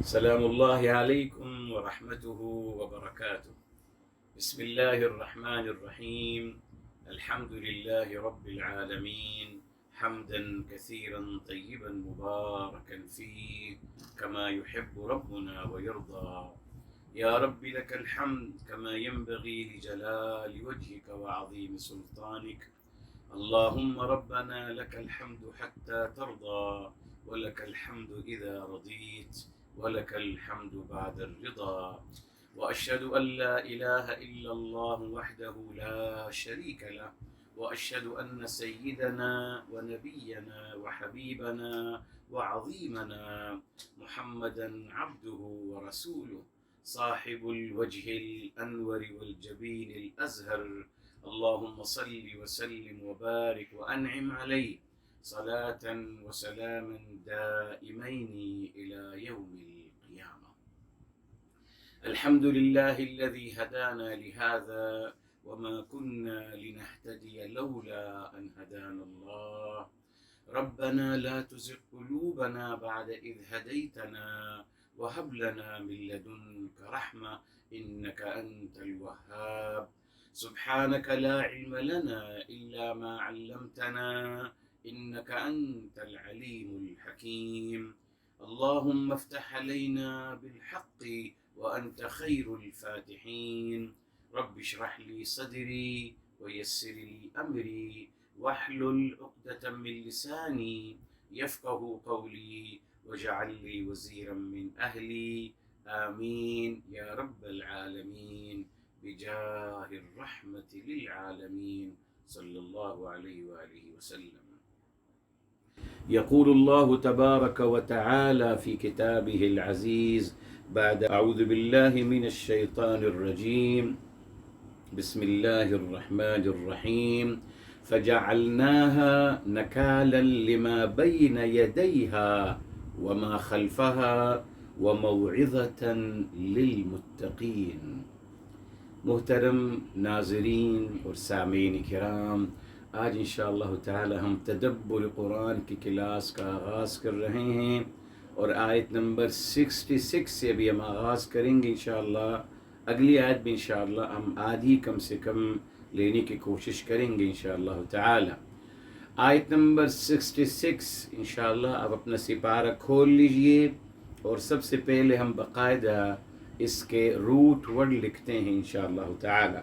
سلام الله عليكم ورحمته وبركاته. بسم الله الرحمن الرحيم. الحمد لله رب العالمين، حمدا كثيرا طيبا مباركا فيه كما يحب ربنا ويرضى. يا رب لك الحمد كما ينبغي لجلال وجهك وعظيم سلطانك. اللهم ربنا لك الحمد حتى ترضى، ولك الحمد إذا رضيت، ولك الحمد بعد الرضا. وأشهد أن لا إله إلا الله وحده لا شريك له، وأشهد أن سيدنا ونبينا وحبيبنا وعظيمنا محمدا عبده ورسوله، صاحب الوجه الأنور والجبين الأزهر. اللهم صل وسلم وبارك وأنعم عليه صلاة وسلاما دائمين إلى يوم القيامة. الحمد لله الذي هدانا لهذا وما كنا لنهتدي لولا أن هدانا الله. ربنا لا تزغ قلوبنا بعد إذ هديتنا وهب لنا من لدنك رحمة إنك أنت الوهاب. سبحانك لا علم لنا إلا ما علمتنا إنك أنت العليم الحكيم. اللهم افتح علينا بالحق وأنت خير الفاتحين. رب اشرح لي صدري ويسر لي أمري واحلل عقدة من لساني يفقه قولي واجعل لي وزيرا من أهلي. آمين يا رب العالمين بجاه الرحمة للعالمين صلى الله عليه وآله وسلم. يقول الله تبارك وتعالى في كتابه العزيز بعد أعوذ بالله من الشيطان الرجيم بسم الله الرحمن الرحيم فجعلناها نكالا لما بين يديها وما خلفها وموعظة للمتقين. محترم ناظرین اور سامعین کرام، آج انشاءاللہ تعالی ہم تدبر قرآن کی کلاس کا آغاز کر رہے ہیں اور آیت نمبر 66 سے ابھی ہم آغاز کریں گے انشاءاللہ. اگلی آیت بھی انشاءاللہ ہم آدھی کم سے کم لینے کی کوشش کریں گے انشاءاللہ تعالی. آیت نمبر 66 انشاءاللہ آپ اپنا سپارہ کھول لیجئے اور سب سے پہلے ہم باقاعدہ اس کے روٹ ورڈ لکھتے ہیں انشاءاللہ تعالی.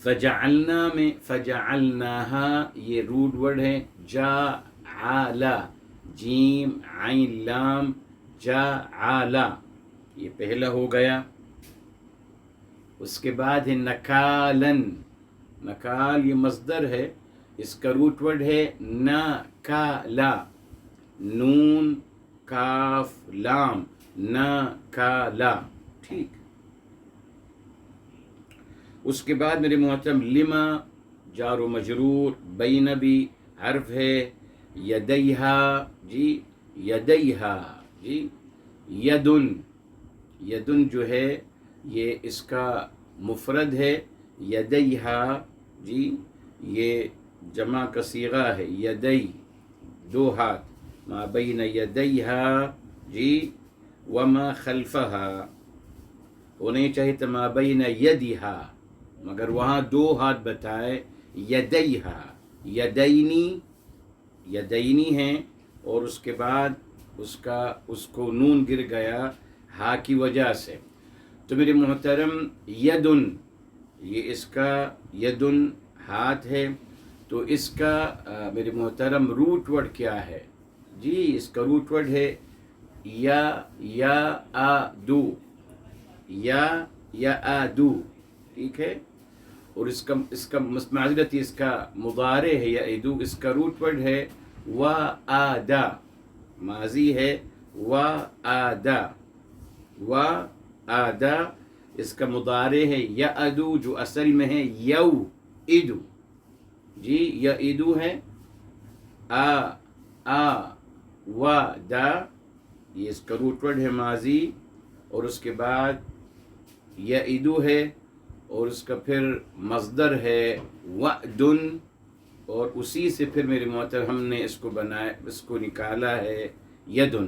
فجعلنا میں فجعلناها یہ روٹ ورڈ ہے، جعل جیم عین لام جعل، یہ پہلا ہو گیا. اس کے بعد ہے نکالن، نکال یہ مصدر ہے، اس کا روٹ ورڈ ہے نکالا، نون کاف لام نکالا، ٹھیک. اس کے بعد میرے محترم لما جار و مجرور، بین بھی حرف ہے، یدیہا جی یدیہا جی، یدن یدن جو ہے یہ اس کا مفرد ہے، یدیہا جی یہ جمع کا صیغہ ہے، یدی دو ہاتھ، ما بین یدیہا جی وما خلفہا، انہیں چاہیے تھا ما بین یدیہا، مگر وہاں دو ہاتھ بتائے، یدیہا یدینی یدینی ہیں، اور اس کے بعد اس کو نون گر گیا ہا کی وجہ سے. تو میرے محترم یدن، یہ اس کا یدن ہاتھ ہے، تو اس کا میرے محترم روٹ ورڈ کیا ہے جی؟ اس کا روٹ ورڈ ہے یا آدو، یا آدو، ٹھیک ہے. اور اس کا معذرت اس کا مضارع ہے یا ادو، اس کا روٹ ورڈ ہے وآدا، ماضی ہے وآدا، وآدا اس کا مضارع ہے یا ادو، جو اصل میں ہے یو ادو جی، یا ادو ہے ودا، یہ اس کا روٹ ورڈ ہے ماضی، اور اس کے بعد یا ادو ہے، اور اس کا پھر مصدر ہے وعدن، اور اسی سے پھر میرے محترم ہم نے اس کو بنایا، اس کو نکالا ہے یدن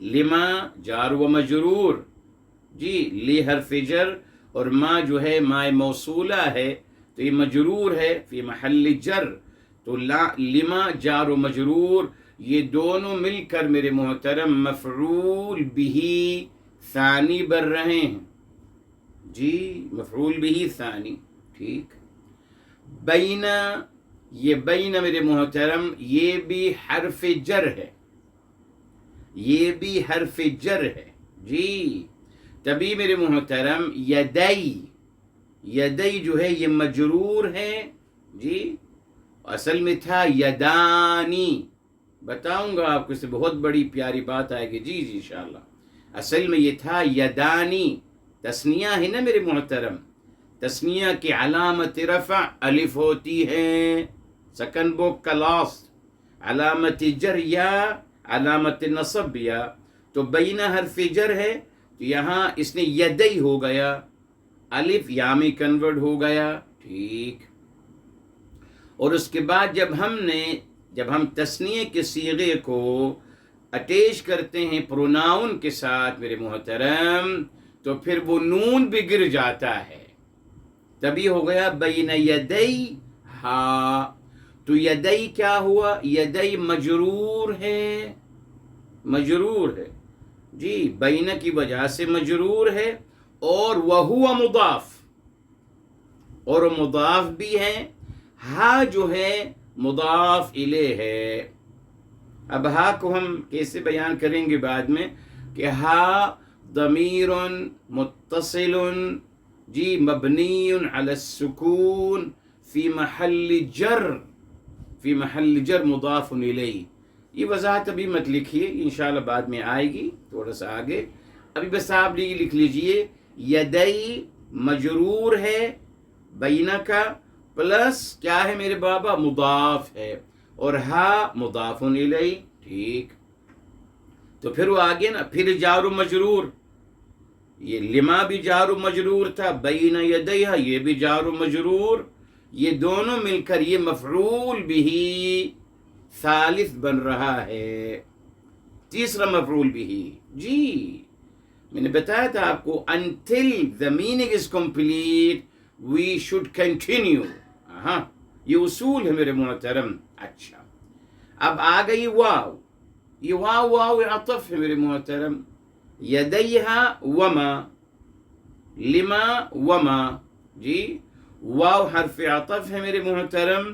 لما جار و مجرور جی، لی حرف جر اور ما جو ہے ما موصولہ ہے تو یہ مجرور ہے فی محل جر، تو لما جار و مجرور یہ دونوں مل کر میرے محترم مفعول بہ ثانی بن رہے ہیں جی، مفعول بہ ثانی. ٹھیک. بین، یہ بین میرے محترم یہ بھی حرف جر ہے، یہ بھی حرف جر ہے جی. تبھی میرے محترم یدئی، یدئی جو ہے یہ مجرور ہے جی، اصل میں تھا یدانی. بتاؤں گا آپ کو، اس سے بہت بڑی پیاری بات آئے گی جی انشاءاللہ. اصل میں یہ تھا یدانی، تثنیہ ہے نا میرے محترم، تثنیہ کی علامت رفع الف ہوتی ہے، سیکنڈ بک کا لاسٹ، علامت جر یا علامت نصب یا. تو بین حرف جر ہے تو یہاں اس نے یدئی ہو گیا، الف یا میں کنورٹ ہو گیا. ٹھیک. اور اس کے بعد جب ہم تثنیہ کے صیغے کو اٹیچ کرتے ہیں پروناؤن کے ساتھ میرے محترم، تو پھر وہ نون بھی گر جاتا ہے، تبھی ہو گیا بین یدئی ہا. تو یدئی کیا ہوا؟ یدئی مجرور ہے، مجرور ہے جی، بین کی وجہ سے مجرور ہے، اور وہو مضاف، اور مضاف بھی ہے. ہا جو ہے مضاف الیہ ہے. اب ہا کو ہم کیسے بیان کریں گے بعد میں، کہ ہا ضمیر متصل جی مبنی علی السکون فی محل جر، فی محل جر مضاف الیہ. یہ وضاحت ابھی مت لکھیے، انشاءاللہ بعد میں آئے گی تھوڑا سا آگے. ابھی بس آپ لکھ لیجئے یدئی مجرور ہے بینہ کا، پلس کیا ہے میرے بابا؟ مضاف ہے، اور ہا مضاف الیہ. ٹھیک. تو پھر وہ آگے نا، پھر جار و مجرور، یہ لما بھی جار و مجرور تھا، بین یدیہا یہ بھی جار و مجرور، یہ دونوں مل کر یہ مفعول بہ ثالث بن رہا ہے، تیسرا مفعول بہ جی. میں نے بتایا تھا آپ کو until the meaning is complete we should continue. ہاں یہ اصول ہے میرے محترم. اچھا اب آ گئی واو، یہ واو عطف ہے میرے محترم، یدیہا وما، لما وما جی. واو حرف عطف ہے میرے محترم،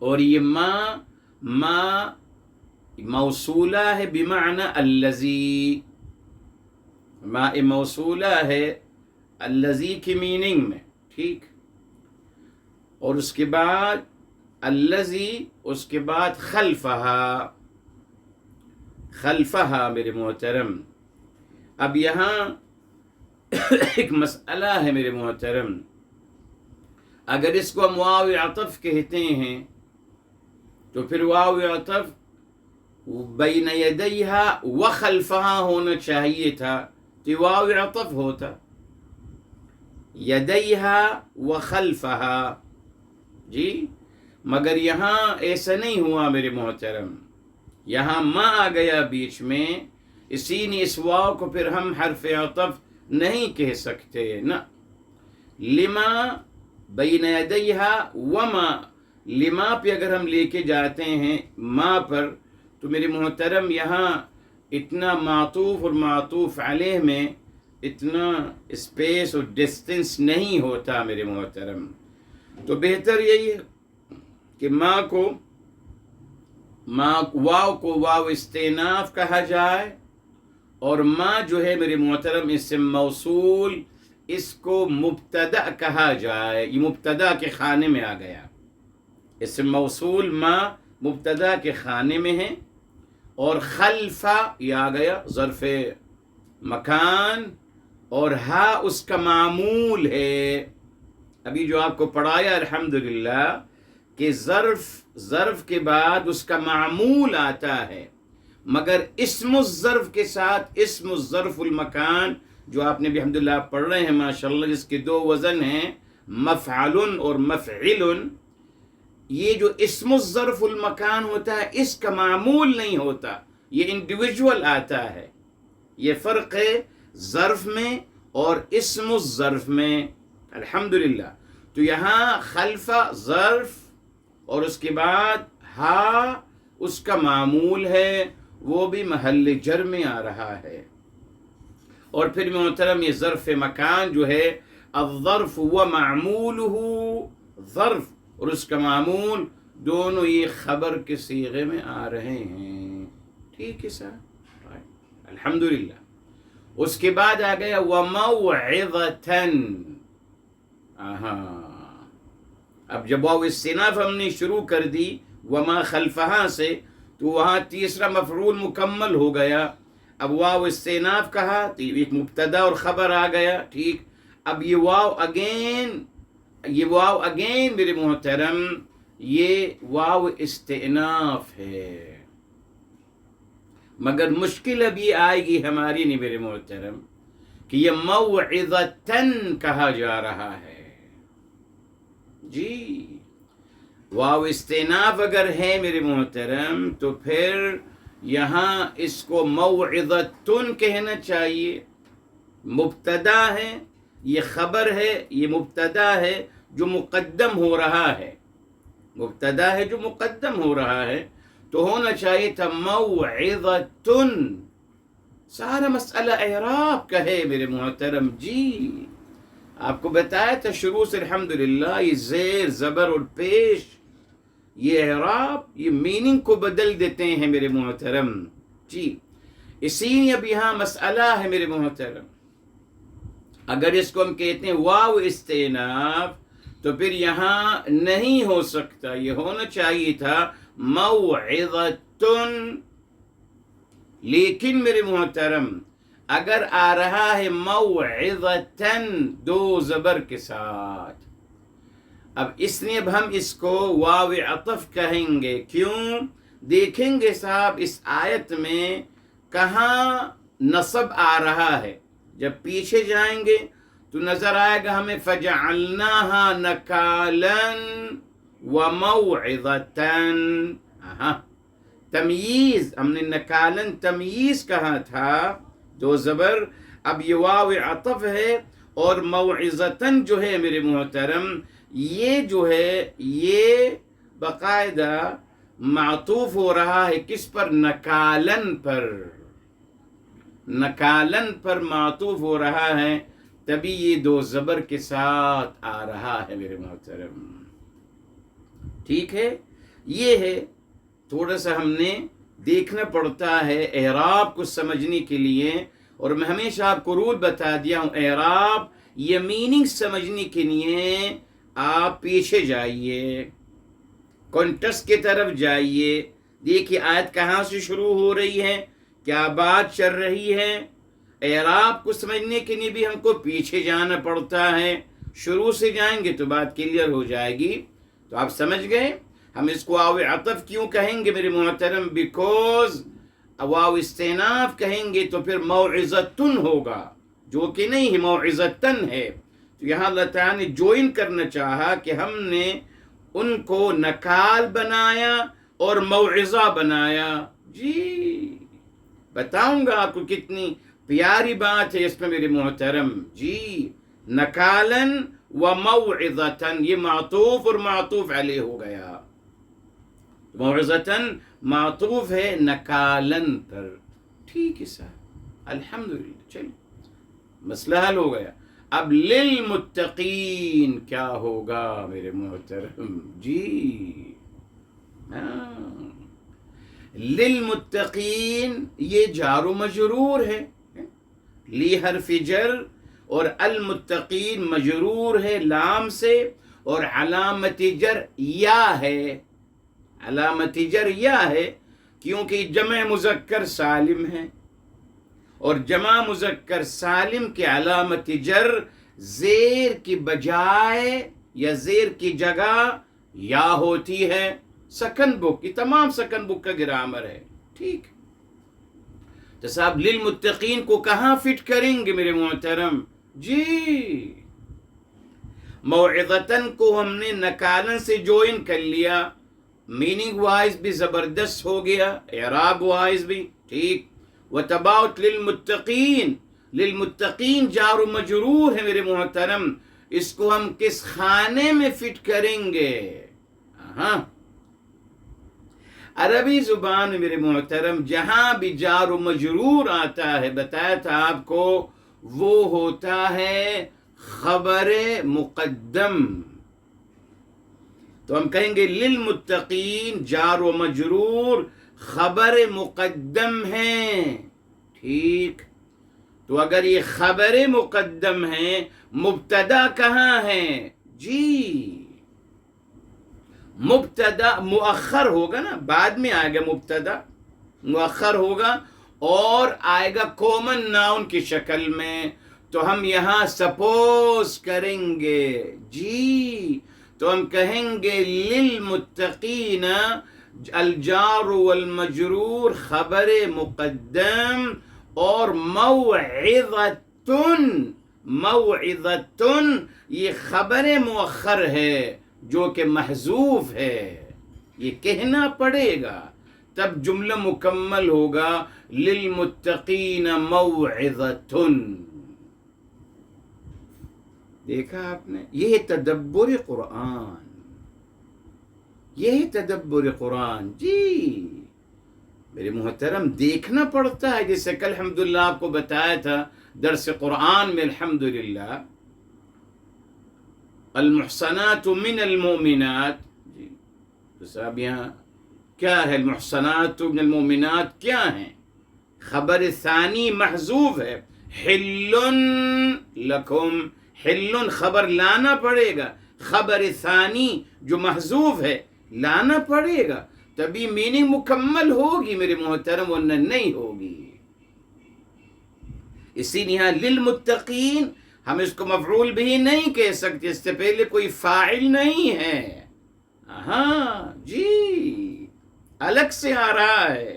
اور یہ ما موصولہ ہے بمعنی الذی، ما موصولہ ہے الذی کی میننگ میں. ٹھیک. اور اس کے بعد الذی، اس کے بعد خلفہا، خلفہا میرے محترم. اب یہاں ایک مسئلہ ہے میرے محترم، اگر اس کو ہم واو عطف کہتے ہیں تو پھر واو عطف بین یدیہا و خلفہا ہونا چاہیے تھا، تو واو عطف ہوتا یدیہا و خلفہا جی. مگر یہاں ایسا نہیں ہوا میرے محترم، یہاں ما آ گیا بیچ میں، اسی نے اس واو کو پھر ہم حرف عطف نہیں کہہ سکتے نا. لما بین یدیہا وما، لما پہ اگر ہم لے کے جاتے ہیں ما پر، تو میرے محترم یہاں اتنا معطوف اور معطوف علیہ میں اتنا اسپیس اور ڈسٹنس نہیں ہوتا میرے محترم. تو بہتر یہی ہے کہ واو کو واو استئناف کہا جائے، اور ما جو ہے میرے محترم اسم موصول، اس کو مبتدا کہا جائے. یہ مبتدا کے خانے میں آ گیا، اسم موصول ما مبتدا کے خانے میں ہے، اور خلفہ یہ آ گیا ظرف مکان، اور ہا اس کا معمول ہے. ابھی جو آپ کو پڑھایا الحمدللہ کہ ظرف کے بعد اس کا معمول آتا ہے، مگر اسم الظرف کے ساتھ اسم الظرف المکان جو آپ نے بھی الحمدللہ پڑھ رہے ہیں ماشاءاللہ، جس کے دو وزن ہیں مفعل اور مفعل. یہ جو اسم الظرف المکان ہوتا ہے اس کا معمول نہیں ہوتا، یہ انڈیویجول آتا ہے. یہ فرق ہے ظرف میں اور اسم الظرف میں. الحمدللہ. تو یہاں خلفہ ظرف اور اس کے بعد ہا اس کا معمول ہے، وہ بھی محل جر میں آ رہا ہے. اور پھر محترم یہ ظرف مکان جو ہے، الظرف و معمولہ، ظرف اور اس کا معمول دونوں یہ خبر کے صیغے میں آ رہے ہیں. ٹھیک ہے صاحب، الحمدللہ. اس کے بعد آ گیا وَمَوْعِظَةً. اب جب واو استئناف ہم نے شروع کر دی وما خلفہا سے، تو وہاں تیسرا مفعول مکمل ہو گیا. اب واو استئناف کہا تو ایک مبتدا اور خبر آ گیا. ٹھیک. اب یہ واو اگین میرے محترم، یہ واو استئناف ہے، مگر مشکل اب یہ آئے گی ہماری نہیں میرے محترم کہ یہ موعظتن کہا جا رہا ہے. جی واو استئناف اگر ہے میرے محترم تو پھر یہاں اس کو موعظتن کہنا چاہیے. مبتدا ہے، یہ خبر ہے، یہ مبتدا ہے جو مقدم ہو رہا ہے، مبتدا ہے جو مقدم ہو رہا ہے، تو ہونا چاہیے تھا موعظتن. سارا مسئلہ اعراب کا ہے میرے محترم. جی آپ کو بتایا تھا شروع سے الحمدللہ، یہ زیر زبر اور پیش، یہ اعراب یہ میننگ کو بدل دیتے ہیں میرے محترم. جی اسی لیے اب یہاں مسئلہ ہے میرے محترم. اگر اس کو ہم کہتے ہیں واو استئناف تو پھر یہاں نہیں ہو سکتا، یہ ہونا چاہیے تھا موعظتن. لیکن میرے محترم اگر آ رہا ہے موعظتن دو زبر کے ساتھ، اب اس لیے اب ہم اس کو واو عطف کہیں گے. کیوں؟ دیکھیں گے صاحب اس آیت میں کہاں نصب آ رہا ہے. جب پیچھے جائیں گے تو نظر آئے گا ہمیں فَجَعَلْنَاهَا نَكَالًا وَمَوْعِظَةً. تمییز، ہم نے نکالن تمییز کہا تھا، دو زبر. اب یہ واو عطف ہے اور موعظتاً جو ہے میرے محترم، یہ جو ہے یہ باقاعدہ معطوف ہو رہا ہے کس پر؟ نکالن پر. نکالن پر معطوف ہو رہا ہے، تبھی یہ دو زبر کے ساتھ آ رہا ہے میرے محترم. ٹھیک ہے. یہ ہے تھوڑا سا ہم نے دیکھنا پڑتا ہے اعراب کو سمجھنے کے لیے، اور میں ہمیشہ آپ کو رول بتا دیا ہوں اعراب یہ میننگ سمجھنے کے لیے آپ پیچھے جائیے، کانٹیکسٹ کی طرف جائیے. دیکھیے آیت کہاں سے شروع ہو رہی ہے، کیا بات چل رہی ہے. اعراب کو سمجھنے کے لیے بھی ہم کو پیچھے جانا پڑتا ہے. شروع سے جائیں گے تو بات کلیئر ہو جائے گی. تو آپ سمجھ گئے ہم اس کو واو عطف کیوں کہیں گے میرے محترم؟ بیکوز واو استئناف کہیں گے تو پھر موعظتن ہوگا، جو کہ نہیں ہے، موعظتن ہے. تو یہاں اللہ تعالیٰ نے جوائن کرنا چاہا کہ ہم نے ان کو نکال بنایا اور موعظہ بنایا. جی بتاؤں گا آپ کو کتنی پیاری بات ہے اس میں میرے محترم. جی نکالن و موعظتن، یہ معطوف اور معطوف علیہ ہو گیا. موعظتن معطوف ہے نکالن پر. ٹھیک ہے صاحب، الحمدللہ. چلیے مسئلہ حل ہو گیا. اب للمتقین کیا ہوگا میرے محترم؟ جی للمتقین یہ جار و مجرور ہے، لی حرف جر اور المتقین مجرور ہے لام سے، اور علامت جر یا ہے. علامت جر یا ہے کیونکہ جمع مذکر سالم ہے، اور جمع مذکر سالم کی علامت جر زیر کی بجائے یا زیر کی جگہ یا ہوتی ہے. سکن بک، یہ تمام سکن بک کا گرامر ہے. ٹھیک. تو صاحب للمتقین کو کہاں فٹ کریں گے میرے محترم؟ جی موعظتن کو ہم نے نکالن سے جوائن کر لیا، میننگ وائز بھی زبردست ہو گیا، اعراب وائز بھی. ٹھیک. وتباؤت للمتقین، للمتقین جار و مجرور ہے میرے محترم، اس کو ہم کس خانے میں فٹ کریں گے؟ ہاں، عربی زبان میں میرے محترم جہاں بھی جار و مجرور آتا ہے، بتایا تھا آپ کو، وہ ہوتا ہے خبر مقدم. تو ہم کہیں گے للمتقین جار و مجرور خبر مقدم ہے. ٹھیک. تو اگر یہ خبر مقدم ہے، مبتدا کہاں ہے؟ جی مبتدا مؤخر ہوگا نا، بعد میں آئے گا، مبتدا مؤخر ہوگا اور آئے گا کامن ناؤن کی شکل میں. تو ہم یہاں سپوز کریں گے، جی تو ہم کہیں گے للمتقین الجار والمجرور خبر مقدم اور موعظتن، موعظتن یہ خبر مؤخر ہے جو کہ محذوف ہے، یہ کہنا پڑے گا تب جملہ مکمل ہوگا للمتقین موعظتن. دیکھا آپ نے، یہ تدبر قرآن، یہ تدبر قرآن. جی میرے محترم دیکھنا پڑتا ہے، جیسے کل الحمدللہ آپ کو بتایا تھا درس قرآن میں الحمدللہ المحصنات من المؤمنات. جی تو صاحب یہاں کیا ہے؟ المحصنات من المؤمنات کیا ہیں؟ خبر ثانی محذوف ہے، حل لکم، حل خبر لانا پڑے گا، خبر ثانی جو محذوف ہے لانا پڑے گا، تبھی میننگ مکمل ہوگی میرے محترم، ورنہ نہیں ہوگی. اسی لیے للمتقین ہم اس کو مفعول بھی نہیں کہہ سکتے، اس سے پہلے کوئی فاعل نہیں ہے. ہاں جی الگ سے آ رہا ہے،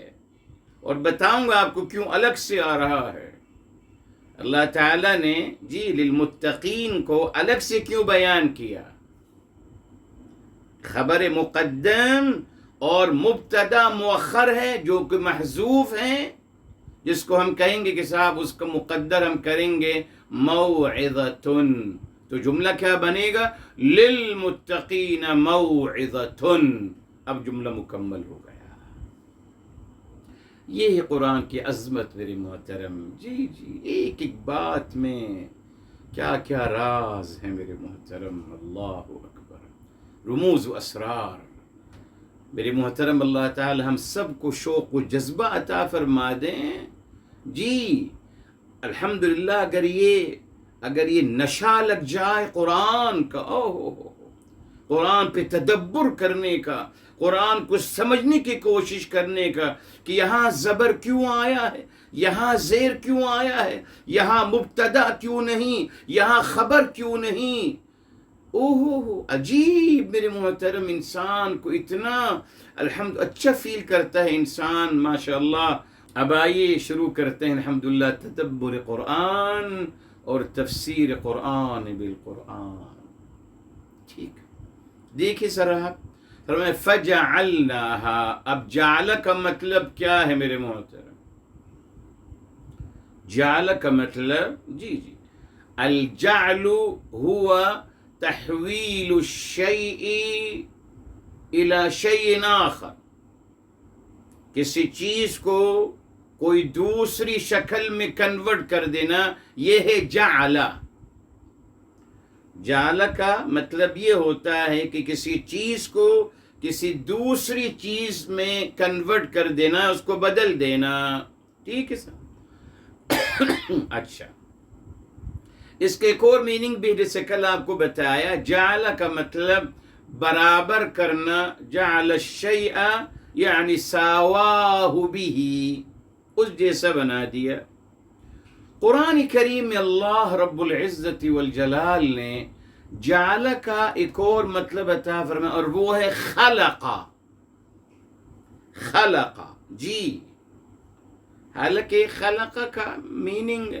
اور بتاؤں گا آپ کو کیوں الگ سے آ رہا ہے. اللہ تعالیٰ نے جی للمتقین کو الگ سے کیوں بیان کیا؟ خبر مقدم اور مبتدا مؤخر ہے جو کہ محذوف ہیں، جس کو ہم کہیں گے کہ صاحب اس کا مقدر ہم کریں گے موعظتن، تو جملہ کیا بنے گا؟ للمتقین موعظتن. اب جملہ مکمل ہو گیا. یہ ہے قرآن کی عظمت میرے محترم. جی جی ایک ایک بات میں کیا کیا راز ہیں میرے محترم. اللہ اکبر، رموز و اسرار. میرے محترم اللہ تعالی ہم سب کو شوق و جذبہ عطا فرما دیں. جی الحمدللہ اگر یہ نشہ لگ جائے قرآن کا، قرآن پہ تدبر کرنے کا، قرآن کو سمجھنے کی کوشش کرنے کا کہ یہاں زبر کیوں آیا ہے، یہاں زیر کیوں آیا ہے، یہاں مبتدا کیوں نہیں، یہاں خبر کیوں نہیں. عجیب میرے محترم، انسان کو اتنا اچھا فیل کرتا ہے انسان، ماشاءاللہ. اب آئیے شروع کرتے ہیں الحمدللہ تدبر قرآن اور تفسیر قرآن بالقرآن. ٹھیک دیکھیے ذرا فرمائے فجعلناها. اب جعل کا مطلب کیا ہے میرے محترم؟ جعل کا مطلب جی الجعل هو تحویل الشیء الى شیء آخر. کسی چیز کو کوئی دوسری شکل میں کنورٹ کر دینا، یہ ہے جعل. جعل کا مطلب یہ ہوتا ہے کہ کسی چیز کو کسی دوسری چیز میں کنورٹ کر دینا، اس کو بدل دینا. ٹھیک ہے سر؟ اچھا، اس کے ایک اور میننگ بھی جیسے کل آپ کو بتایا، جعل کا مطلب برابر کرنا، جعل الشیء یعنی ساواہ به، اس جیسا بنا دیا. قرآن کریم میں اللہ رب العزت والجلال نے جعل کا ایک اور مطلب عطا فرمایا، اور وہ ہے خلقا. خلقا جی، حالانکہ خلقا کا میننگ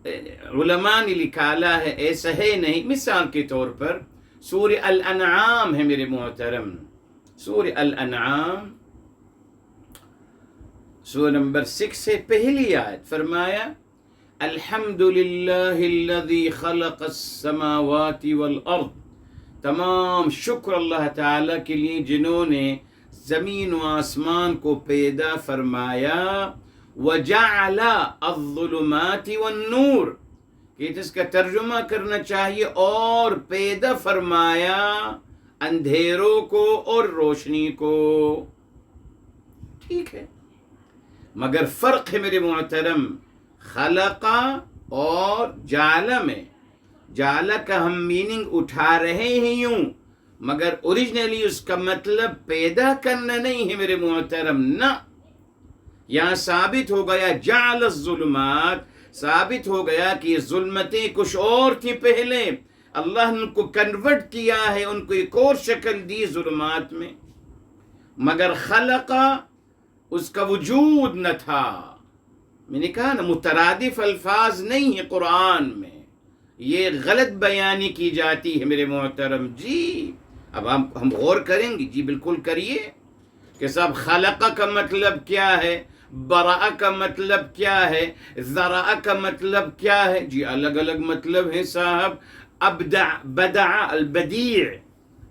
علماء نے نکالا ہے، ایسا ہے نہیں. مثال کے طور پر سورہ الانعام ہے میرے محترم، سورہ الانعام سورہ نمبر 6 سے پہلی آیت فرمایا الحمد للہ الذی خلق السماوات والارض، تمام شکر اللہ تعالیٰ کے لیے جنہوں نے زمین و آسمان کو پیدا فرمایا، وجعل الظلمات والنور، کہ اس کا ترجمہ کرنا چاہیے اور پیدا فرمایا اندھیروں کو اور روشنی کو. ٹھیک ہے، مگر فرق ہے میرے محترم خلقہ اور جعل میں. جعل کا ہم میننگ اٹھا رہے ہیں یوں، مگر اوریجنلی اس کا مطلب پیدا کرنا نہیں ہے میرے محترم. نہ، یہاں ثابت ہو گیا جعل الظلمات، ثابت ہو گیا کہ یہ ظلمتیں کچھ اور تھیں پہلے، اللہ نے ان کو کنورٹ کیا ہے، ان کو ایک اور شکل دی ظلمات میں. مگر خلقہ اس کا وجود نہ تھا. میں نے کہا نا مترادف الفاظ نہیں ہے قرآن میں، یہ غلط بیانی کی جاتی ہے میرے محترم. جی اب ہم غور کریں گے. جی بالکل کریے کہ صاحب خلقہ کا مطلب کیا ہے، برأ کا مطلب کیا ہے، ذرأ کا مطلب کیا ہے. جی الگ الگ مطلب ہے صاحب. ابدع، بدع، البدیع،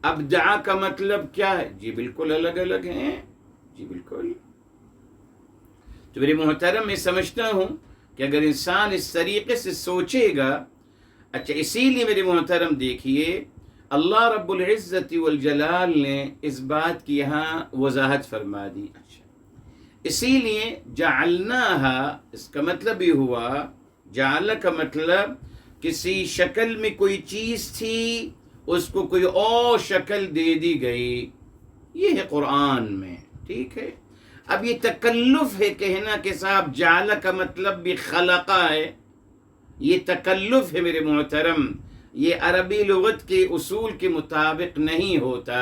ابدع کا مطلب کیا ہے. جی بالکل الگ الگ ہیں. جی بالکل. تو میرے محترم میں سمجھتا ہوں کہ اگر انسان اس طریقے سے سوچے گا. اچھا اسی لیے میرے محترم دیکھیے اللہ رب العزت والجلال نے اس بات کی یہاں وضاحت فرما دی. اچھا اسی لیے جعلناہا، اس کا مطلب یہ ہوا، جعل کا مطلب کسی شکل میں کوئی چیز تھی، اس کو کوئی اور شکل دے دی گئی. یہ ہے قرآن میں. ٹھیک ہے، اب یہ تکلف ہے کہنا کہ صاحب جعل کا مطلب بھی خلقہ ہے. یہ تکلف ہے میرے محترم، یہ عربی لغت کے اصول کے مطابق نہیں ہوتا.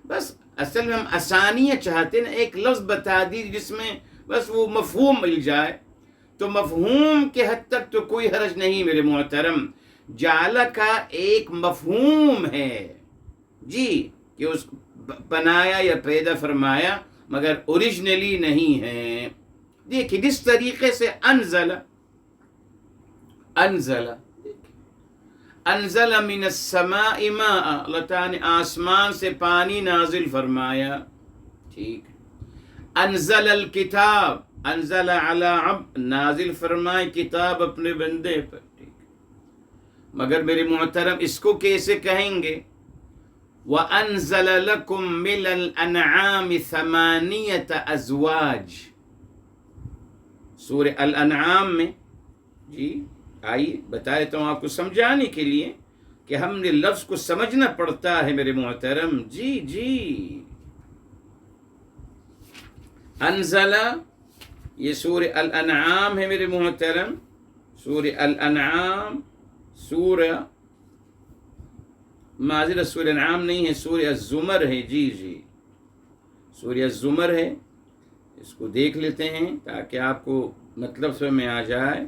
بس اصل میں ہم آسانیاں چاہتے ہیں، ایک لفظ بتا دیجیے جس میں بس وہ مفہوم مل جائے. تو مفہوم کے حد تک تو کوئی حرج نہیں میرے محترم. جعل کا ایک مفہوم ہے جی، کہ اس کو بنایا یا پیدا فرمایا، مگر اوریجنلی نہیں ہے. دیکھیں جس طریقے سے انزل من السماء ماء، اللہ تعالیٰ نے آسمان سے پانی نازل فرمایا. ٹھیک. انزل الکتاب، انزل علی عبد، نازل فرمائے کتاب اپنے بندے پر. ٹھیک. مگر میرے محترم اس کو کیسے کہیں گے؟ وَأَنزَلَ لَكُم مِّنَ الْأَنْعَامِ ثَمَانِيَةَ أَزْوَاجٍ، سورہ الانعام میں. جی آئیے بتا دیتا ہوں آپ کو سمجھانے کے لیے کہ ہم نے لفظ کو سمجھنا پڑتا ہے میرے محترم. جی انزل، یہ سورہ الانعام ہے میرے محترم. سورہ الانعام، سورہ معذرت سورہ انعام نہیں ہے، سورہ الزمر ہے. جی سورہ الزمر ہے. اس کو دیکھ لیتے ہیں تاکہ آپ کو مطلب سمجھ میں آ جائے.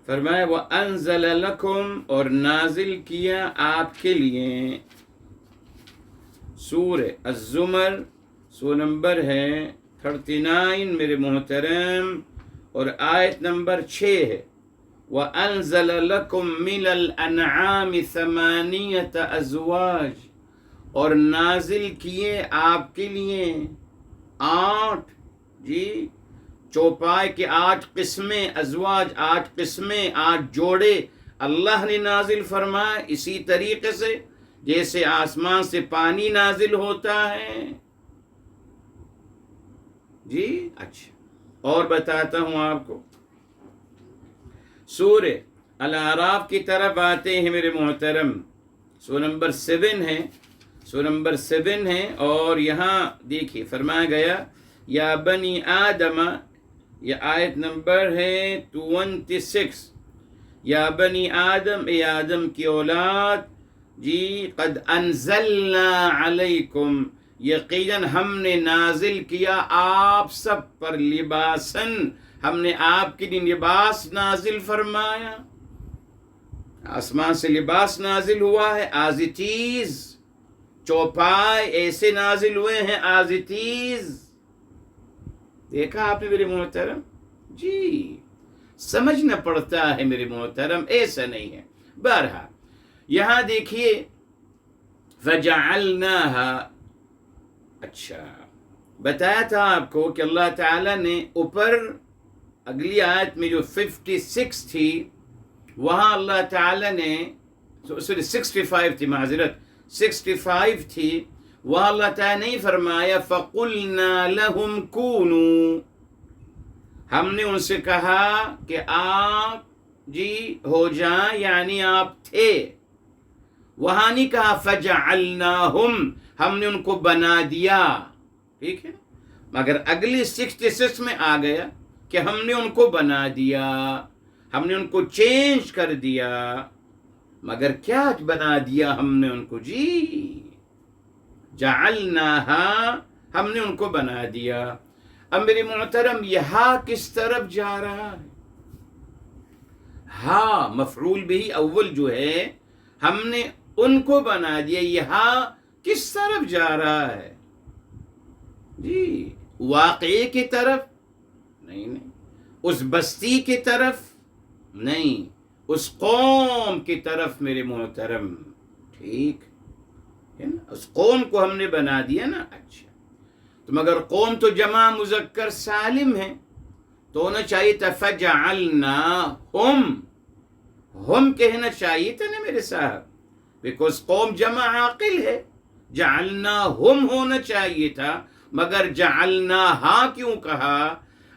فرمایا وَأَنزَلَ لَكُمْ، اور نازل کیا آپ کے لیے. سورہ الزمر سورہ نمبر ہے 39 میرے محترم، اور آیت نمبر 6 ہے. وَأَنزَلَ لَكُم مِّنَ الْأَنْعَامِ ثَمَانِيَةَ أَزْوَاجٍ، اور نازل کیے آپ کے لیے 8 جی چوپائے کے 8 قسمیں، ازواج 8 قسمیں، 8 جوڑے اللہ نے نازل فرمائے. اسی طریقے سے جیسے آسمان سے پانی نازل ہوتا ہے. جی اچھا اور بتاتا ہوں آپ کو. سورہ الاعراف کی طرف آتے ہیں میرے محترم. سورہ نمبر 7 ہے، سورہ نمبر 7 ہے، اور یہاں دیکھیے فرمایا گیا یا بنی آدم، یہ آیت نمبر ہے 26. یا بنی آدم، اے آدم کی اولاد، جی قد انزلنا علیکم، یقیناً ہم نے نازل کیا آپ سب پر لباسن، ہم نے آپ کے لیے لباس نازل فرمایا. آسمان سے لباس نازل ہوا ہے، آزتیز چوپائے ایسے نازل ہوئے ہیں، آزتیز. دیکھا آپ نے میرے محترم؟ جی سمجھنا پڑتا ہے میرے محترم، ایسا نہیں ہے۔ بہرحال یہاں دیکھیے فَجَعَلْنَاهَا، اچھا بتایا تھا آپ کو کہ اللہ تعالیٰ نے اوپر اگلی آیت میں جو 56 تھی وہاں اللہ تعالیٰ نے سوری 65 تھی، معذرت 65 تھی، وہاں اللہ تعالیٰ نہیں فرمایا فَقُلْنَا لَهُمْ كُونُوا، ہم نے ان سے کہا کہ آپ جی ہو جائیں، یعنی آپ تھے۔ وہاں نہیں کہا فَجَعَلْنَاهُمْ، ہم نے ان کو بنا دیا، ٹھیک ہے، مگر اگلی 66 میں آ گیا کہ ہم نے ان کو بنا دیا، ہم نے ان کو چینج کر دیا۔ مگر کیا بنا دیا ہم نے ان کو؟ جی جعلناها، ہم نے ان کو بنا دیا۔ اب میرے محترم یہاں کس طرف جا رہا ہے؟ ہاں مفعول بھی اول جو ہے ہم نے ان کو بنا دیا، یہاں کس طرف جا رہا ہے؟ جی واقعے کی طرف نہیں، اس بستی کی طرف نہیں، اس قوم کی طرف میرے محترم، ٹھیک ہے نا، اس قوم کو ہم نے بنا دیا نا۔ اچھا تو مگر قوم تو جمع مذکر سالم ہے، تو ہونا چاہیے تھا فَجَعَلْنَاهُمْ، ہم کہنا چاہیے تھا نا میرے صاحب، بیکوز قوم جمع عاقل ہے، جعلناہم ہونا چاہیے تھا، مگر جعلناہا کیوں کہا؟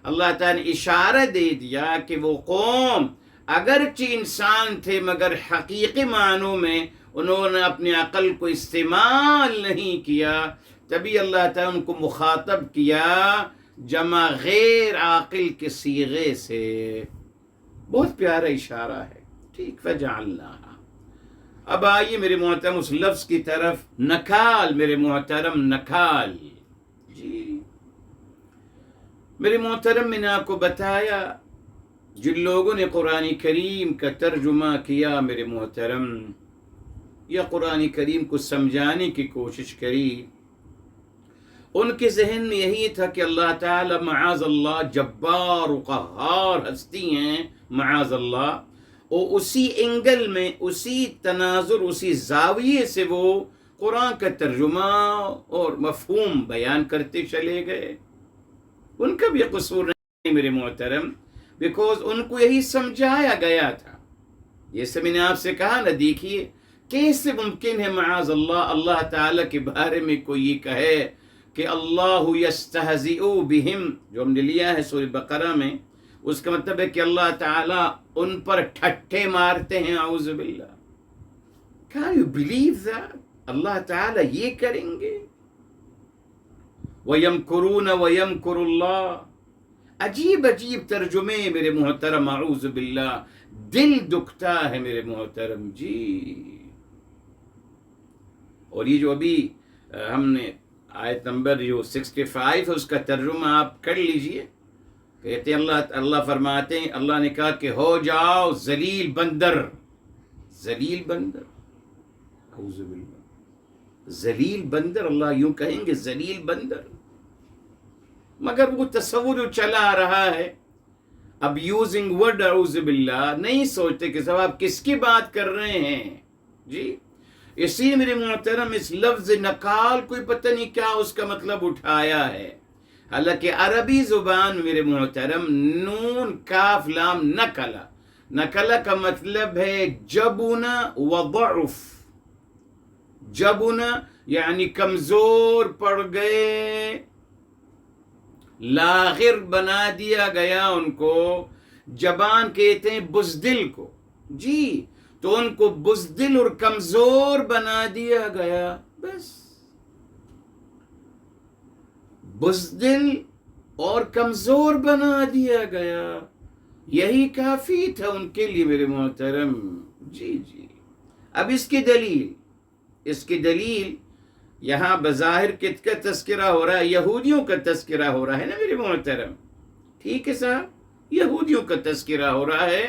اللہ تعالیٰ نے اشارہ دے دیا کہ وہ قوم اگرچہ انسان تھے مگر حقیقی معنوں میں انہوں نے اپنی عقل کو استعمال نہیں کیا، تبھی اللہ تعالیٰ ان کو مخاطب کیا جمع غیر عاقل کے صیغے سے۔ بہت پیارا اشارہ ہے، ٹھیک، فَجَعَلْنَاهَا۔ اب آئیے میرے محترم اس لفظ کی طرف، نکال میرے محترم، نکال۔ جی میرے محترم میں نے آپ کو بتایا جن لوگوں نے قرآن کریم کا ترجمہ کیا میرے محترم، یا قرآن کریم کو سمجھانے کی کوشش کری، ان کے ذہن میں یہی تھا کہ اللہ تعالی معاذ اللہ جبار و قہار ہستی ہیں، معاذ اللہ، اور اسی اینگل میں، اسی تناظر، اسی زاویے سے وہ قرآن کا ترجمہ اور مفہوم بیان کرتے چلے گئے۔ ان کا بھی قصور نہیں میرے محترم، بیکوز ان کو یہی سمجھایا گیا تھا۔ جیسے میں نے آپ سے کہا نا، دیکھیے کیسے ممکن ہے معاذ اللہ اللہ تعالیٰ کے بارے میں کوئی یہ کہے کہ اللہ یستہزئ بہم، جو ہم نے لیا ہے سورہ بقرہ میں، اس کا مطلب ہے کہ اللہ تعالیٰ ان پر ٹھٹھے مارتے ہیں، اعوذ باللہ۔ Can you believe that؟ اللہ تعالیٰ یہ کریں گے؟ وَيَمْكُرُونَ وَيَمْكُرُ اللَّهُ، عجیب عجیب ترجمے میرے محترم، اعوذ باللہ، دل دکھتا ہے میرے محترم۔ جی اور یہ جو ابھی ہم نے آیت نمبر جو 65 ہے اس کا ترجمہ آپ کر لیجئے، کہتے ہیں اللہ فرماتے ہیں، اللہ نے کہا کہ ہو جاؤ ذلیل بندر، ذلیل بندر، اعوذ باللہ، ذلیل بندر، اللہ یوں کہیں گے ذلیل بندر۔ مگر وہ تصور جو چلا آ رہا ہے، اب یوزنگ ورڈ اعوذ باللہ، نہیں سوچتے کہ صاحب آپ کس کی بات کر رہے ہیں۔ جی اسی میرے محترم اس لفظ نکال کوئی پتہ نہیں کیا اس کا مطلب اٹھایا ہے، حالانکہ عربی زبان میرے محترم نون کاف لام نکلا، نکلا کا مطلب ہے جبن و ضعف، جبن یعنی کمزور پڑ گئے، لاغر بنا دیا گیا ان کو، جبان کہتے ہیں بزدل کو، جی تو ان کو بزدل اور کمزور بنا دیا گیا، بس بزدل اور کمزور بنا دیا گیا، یہی کافی تھا ان کے لیے میرے محترم۔ جی جی اب اس کی دلیل یہاں بظاہر کت کا تذکرہ ہو رہا ہے، یہودیوں کا تذکرہ ہو رہا ہے نا میرے محترم، ٹھیک ہے صاحب، یہودیوں کا تذکرہ ہو رہا ہے،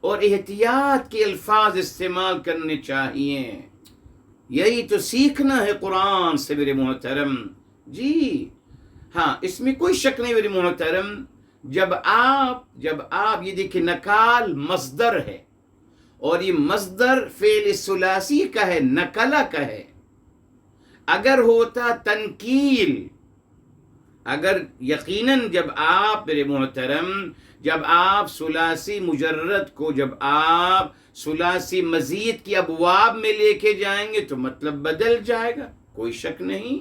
اور احتیاط کے الفاظ استعمال کرنے چاہیے، یہی تو سیکھنا ہے قرآن سے میرے محترم۔ جی ہاں اس میں کوئی شک نہیں میرے محترم، جب آپ یہ دیکھیں نکال مصدر ہے اور یہ مصدر فعل ثلاثی کا ہے، نکلا کا ہے. اگر ہوتا تنکیل، اگر یقیناً جب آپ میرے محترم جب آپ ثلاثی مجرد کو جب آپ ثلاثی مزید کی ابواب میں لے کے جائیں گے تو مطلب بدل جائے گا، کوئی شک نہیں،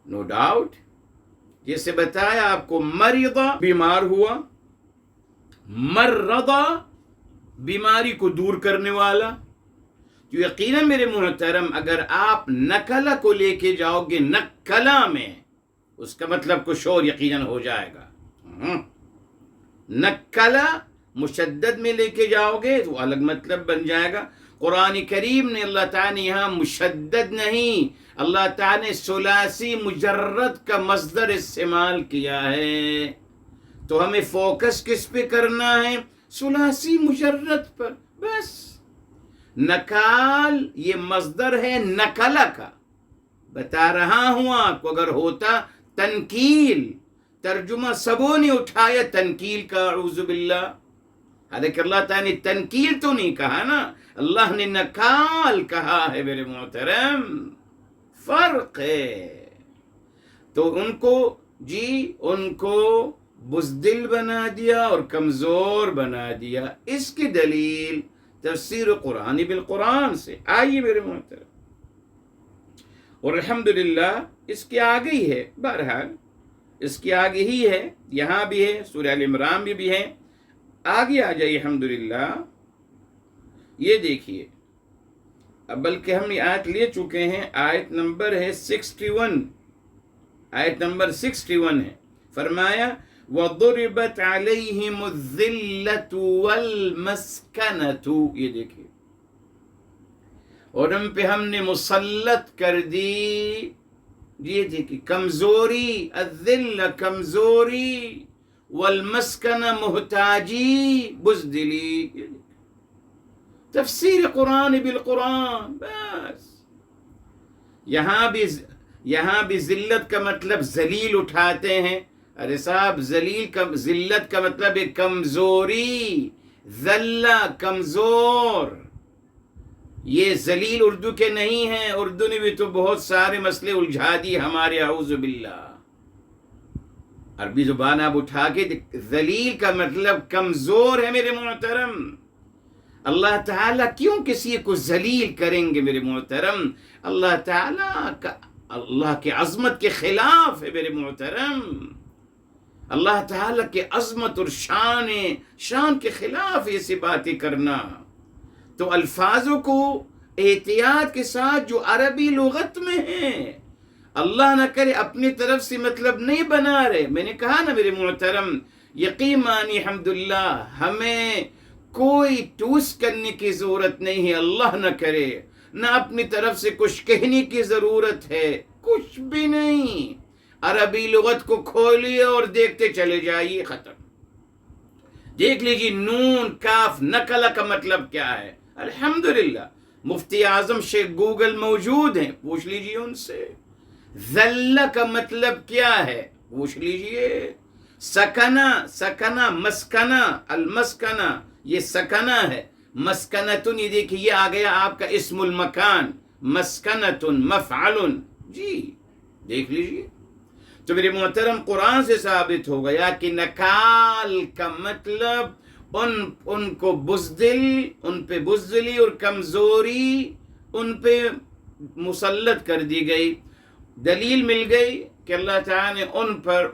نو ڈاؤٹ. جیسے بتایا آپ کو مریضہ بیمار ہوا، مرضہ بیماری کو دور کرنے والا. تو یقیناً میرے محترم اگر آپ نکلا کو لے کے جاؤ گے نکلا میں، اس کا مطلب کچھ اور یقیناً ہو جائے گا. نکلا مشدد میں لے کے جاؤ گے تو الگ مطلب بن جائے گا. قرآن کریم نے اللہ تعالیٰ نے یہاں مشدد نہیں، اللہ تعالیٰ نے ثلاثی مجرد کا مصدر استعمال کیا ہے. تو ہمیں فوکس کس پہ کرنا ہے؟ ثلاثی مجرد پر بس. نکال یہ مصدر ہے نکلا کا، بتا رہا ہوں آپ کو. اگر ہوتا تنکیل، ترجمہ سبوں نے اٹھایا تنکیل کا، اعوذ باللہ. حالانکہ اللہ تعالیٰ نے تنکیل تو نہیں کہا نا، اللہ نے نکال کہا ہے میرے محترم، فرق ہے. تو ان کو بزدل بنا دیا اور کمزور بنا دیا. اس کی دلیل تفسیر قرآن بالقرآن سے. آئیے میرے محترم، اور الحمدللہ اس کے آگے ہی ہے، بہرحال اس کے آگے ہی ہے، یہاں بھی ہے، سورہ ال عمران بھی ہے. آگے آ جائیے الحمدللہ. یہ دیکھیے، اب بلکہ ہم نے آیت لے چکے ہیں، آیت نمبر ہے 61، آیت نمبر 61 ہے. فرمایا وَضُرِبَتْ عَلَيْهِمُ الذِّلَّةُ وَالْمَسْكَنَةُ. یہ دیکھیے، اور ہم پہ ہم نے مسلط کر دی، یہ دیکھیے، کمزوری، الذل کمزوری، والمسکنہ محتاجی، بزدلی. تفسیر قرآن بالقرآن. بس یہاں بھی ذلت کا مطلب ذلیل اٹھاتے ہیں. ارے صاحب، ذلت کا مطلب ہے کمزوری، ذلہ کمزور. یہ ذلیل اردو کے نہیں ہیں، اردو نے بھی تو بہت سارے مسئلے الجھا دی ہمارے، اعوذ باللہ. عربی زبان آپ اٹھا کے ذلیل کا مطلب کمزور ہے میرے محترم. اللہ تعالیٰ کیوں کسی کو ذلیل کریں گے میرے محترم؟ اللہ تعالیٰ کا، اللہ کے عظمت کے خلاف ہے میرے محترم. اللہ تعالیٰ کے عظمت اور شان کے خلاف ایسی باتیں کرنا. تو الفاظوں کو احتیاط کے ساتھ جو عربی لغت میں ہیں، اللہ نہ کرے اپنی طرف سے مطلب نہیں بنا رہے. میں نے کہا نا میرے محترم، یقین مانی الحمدللہ ہمیں کوئی ٹوس کرنے کی ضرورت نہیں ہے، اللہ نہ کرے، نہ اپنی طرف سے کچھ کہنے کی ضرورت ہے، کچھ بھی نہیں. عربی لغت کو کھولیے اور دیکھتے چلے جائیے، ختم. دیکھ لیجیے نون کاف نکلا کا مطلب کیا ہے. الحمدللہ مفتی اعظم شیخ گوگل موجود ہیں، پوچھ لیجیے ان سے. ذلہ کا مطلب کیا ہے، پوچھ لیجیے. سکنہ مسکنہ، المسکنہ یہ سکنہ ہے. مسکنتن، یہ دیکھیے یہ آ گیا آپ کا اسم المکان، مسکنتن مفعل. جی دیکھ لیجیے. تو میرے محترم قرآن سے ثابت ہو گیا کہ نکال کا مطلب ان کو بزدل، ان پہ بزدلی اور کمزوری ان پہ مسلط کر دی گئی. دلیل مل گئی کہ اللہ تعالیٰ نے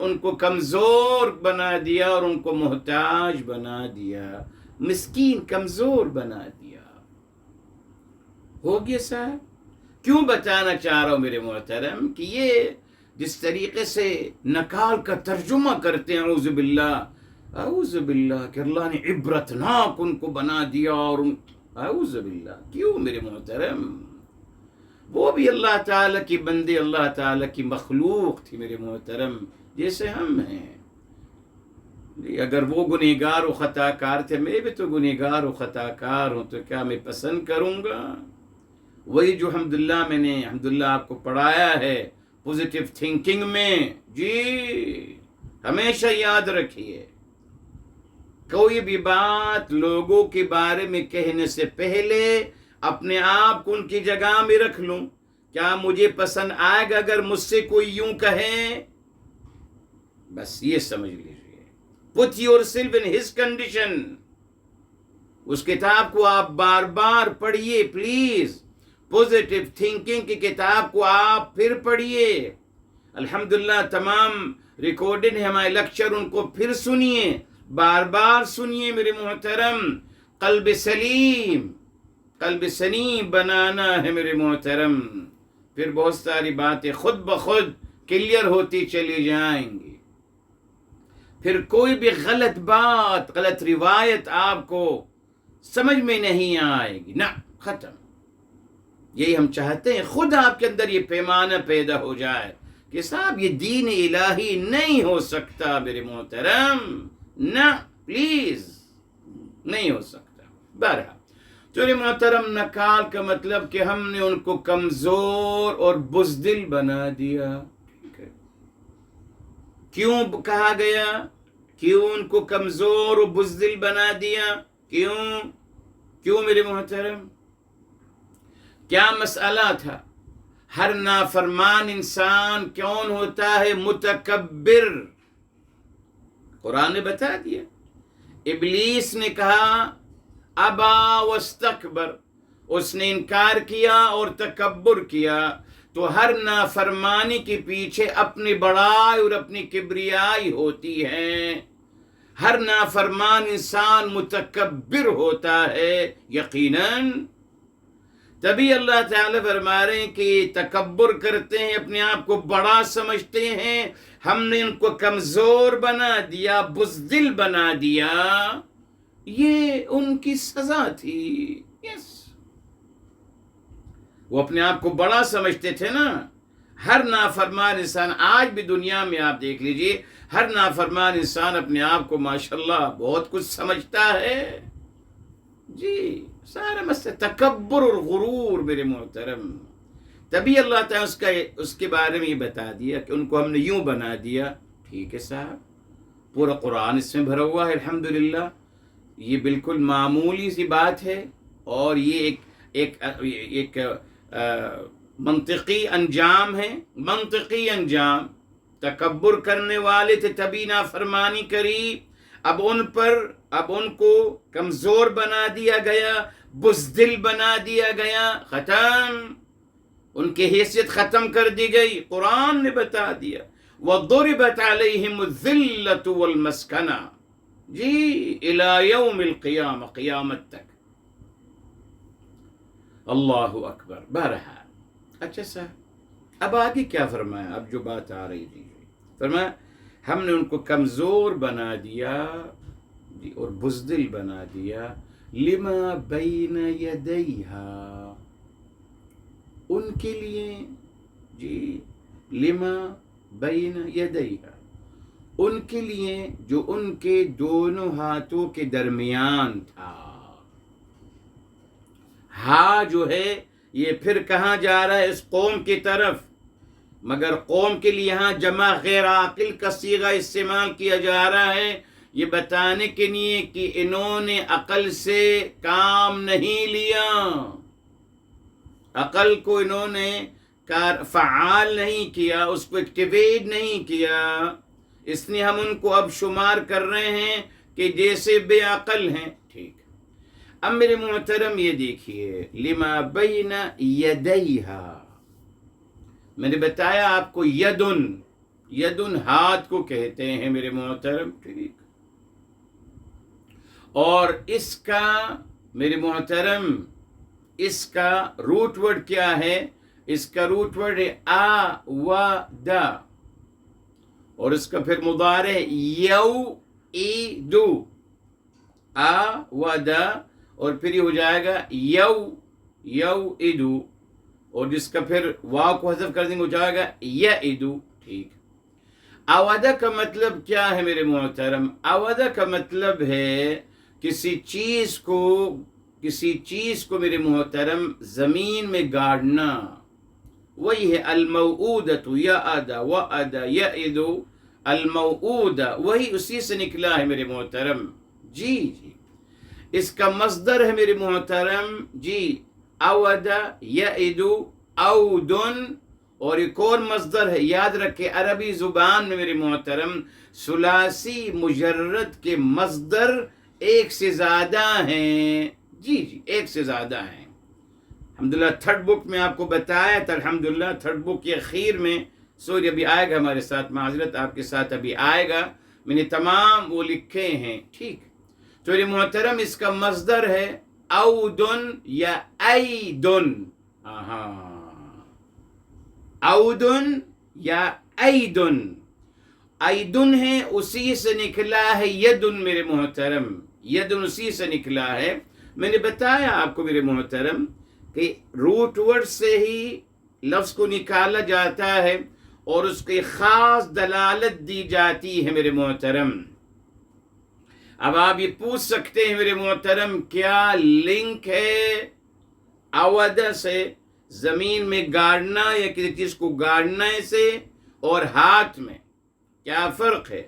ان کو کمزور بنا دیا اور ان کو محتاج بنا دیا، مسکین کمزور بنا دیا. ہو گیا صاحب. کیوں بتانا چاہ رہا ہوں میرے محترم کہ یہ جس طریقے سے نکال کا ترجمہ کرتے ہیں، اعوذ باللہ کہ اللہ نے عبرتناک ان کو بنا دیا، اور اعوذ باللہ. کیوں میرے محترم؟ وہ بھی اللہ تعالیٰ کی بندے، اللہ تعالیٰ کی مخلوق تھی میرے محترم، جیسے ہم ہیں. اگر وہ گنہگار و خطا کار تھے، میں بھی تو گنہگار و خطا کار ہوں، تو کیا میں پسند کروں گا وہی جو الحمدللہ میں نے آپ کو پڑھایا ہے، پوزیٹیو تھنکنگ میں. جی ہمیشہ یاد رکھیے کوئی بھی بات لوگوں کے بارے میں کہنے سے پہلے اپنے آپ کو ان کی جگہ میں رکھ لوں. کیا مجھے پسند آئے گا اگر مجھ سے کوئی یوں کہے؟ بس یہ سمجھ لیجیے. Put yourself in his condition. اس کتاب کو آپ بار بار پڑھیے پلیز. پوزیٹیو تھنکنگ کی کتاب کو آپ پھر پڑھیے. الحمدللہ تمام ریکارڈڈ ہے ہمارے لیکچر، ان کو پھر سنیے، بار بار سنیے میرے محترم. قلب سلیم بنانا ہے میرے محترم. پھر بہت ساری باتیں خود بخود کلیئر ہوتی چلی جائیں گی. پھر کوئی بھی غلط بات، غلط روایت آپ کو سمجھ میں نہیں آئے گی. نہ، ختم. یہی ہم چاہتے ہیں، خود آپ کے اندر یہ پیمانہ پیدا ہو جائے کہ صاحب یہ دین الہی نہیں ہو سکتا میرے محترم. نہ پلیز، نہیں ہو سکتا. بہرحال چلے محترم، نکال کا مطلب کہ ہم نے ان کو کمزور اور بزدل بنا دیا. ٹھیک ہے، کیوں کہا گیا؟ کیوں ان کو کمزور اور بزدل بنا دیا؟ کیوں میرے محترم؟ کیا مسئلہ تھا؟ ہر نافرمان انسان کون ہوتا ہے؟ متکبر. قرآن نے بتا دیا. ابلیس نے کہا ابا واستکبر، اس نے انکار کیا اور تکبر کیا. تو ہر نافرمانی کے پیچھے اپنی بڑائی اور اپنی کبریائی ہوتی ہے. ہر نافرمان انسان متکبر ہوتا ہے یقیناً. تبھی اللہ تعالیٰ فرما رہے ہیں کہ تکبر کرتے ہیں، اپنے آپ کو بڑا سمجھتے ہیں. ہم نے ان کو کمزور بنا دیا، بزدل بنا دیا. یہ ان کی سزا تھی. یس، وہ اپنے آپ کو بڑا سمجھتے تھے نا. ہر نافرمان انسان آج بھی دنیا میں آپ دیکھ لیجئے، ہر نافرمان انسان اپنے آپ کو ماشاءاللہ بہت کچھ سمجھتا ہے. جی سارا مسئلہ تکبر اور غرور میرے محترم. تبھی اللہ تعالیٰ اس کے بارے میں یہ بتا دیا کہ ان کو ہم نے یوں بنا دیا. ٹھیک ہے صاحب، پورا قرآن اس میں بھرا ہوا ہے الحمدللہ. یہ بالکل معمولی سی بات ہے، اور یہ ایک منطقی انجام ہے. منطقی انجام. تکبر کرنے والے تھے تبھی نافرمانی کری. اب ان کو کمزور بنا دیا گیا، بزدل بنا دیا گیا. ختم، ان کی حیثیت ختم کر دی گئی. قرآن نے بتا دیا وَضُرِبَتْ عَلَيْهِمُ الذِّلَّةُ وَالْمَسْكَنَةُ. جی الى یوم القیامہ، قیامت تک. اللہ اکبر. بہرحال اچھا صاحب، اب آگے کیا فرمایا؟ اب جو بات آ رہی تھی، فرمایا ہم نے ان کو کمزور بنا دیا جی اور بزدل بنا دیا. لما بین یدیہا، ان کے لیے. جی لما بین یدیہا، ان کے لیے جو ان کے دونوں ہاتھوں کے درمیان تھا. ہاں جو ہے یہ پھر کہاں جا رہا ہے؟ اس قوم کی طرف. مگر قوم کے لیے یہاں جمع غیر عاقل کا صیغہ استعمال کیا جا رہا ہے، یہ بتانے کے لیے کہ انہوں نے عقل سے کام نہیں لیا. عقل کو انہوں نے فعال نہیں کیا، اس کو ایکٹیویٹ نہیں کیا. اس لیے ہم ان کو اب شمار کر رہے ہیں کہ جیسے بے عقل ہیں. ٹھیک. اب میرے محترم یہ دیکھیے، لما بین یدیہا، میں نے بتایا آپ کو یدن ہاتھ کو کہتے ہیں میرے محترم. ٹھیک. اور اس کا میرے محترم اس کا روٹ ورڈ کیا ہے؟ اس کا روٹ ورڈ ہے آودا، اور اس کا پھر مضارع ہے یوئدو. آودا، اور پھر یہ ہو جائے گا یوئدو، اور جس کا پھر واو کو حذف کر دیں گے ہو جائے گا یعدو. ٹھیک. آوادہ کا مطلب کیا ہے میرے محترم؟ آوادہ کا مطلب ہے کسی چیز کو میرے محترم زمین میں گاڑنا، وہی ہے الموعودۃ یعد وعد یعد الموعودہ، وہی اسی سے نکلا ہے میرے محترم. جی جی اس کا مصدر ہے میرے محترم جی اود یعد اودن، اور ایک اور مصدر ہے. یاد رکھے عربی زبان میں میرے محترم ثلاثی مجرد کے مصدر ایک سے زیادہ ہیں. جی جی ایک سے زیادہ ہیں. الحمدللہ تھرڈ بک میں آپ کو بتایا تھا، الحمدللہ تھرڈ بک کے اخیر میں سوری ابھی آئے گا ہمارے ساتھ، معذرت آپ کے ساتھ ابھی آئے گا، میں نے تمام وہ لکھے ہیں. ٹھیک تو میرے محترم اس کا مصدر ہے اودن یا ایدن. اودن یا ایدن. ایدن ہے اسی سے نکلا ہے یدن میرے محترم، یدن اسی سے نکلا ہے. میں نے بتایا آپ کو میرے محترم کہ روٹ ورڈ سے ہی لفظ کو نکالا جاتا ہے اور اس کی خاص دلالت دی جاتی ہے میرے محترم. اب آپ یہ پوچھ سکتے ہیں میرے محترم کیا لنک ہے اود سے، زمین میں گاڑنا یا کسی چیز کو گاڑنے سے، اور ہاتھ میں کیا فرق ہے؟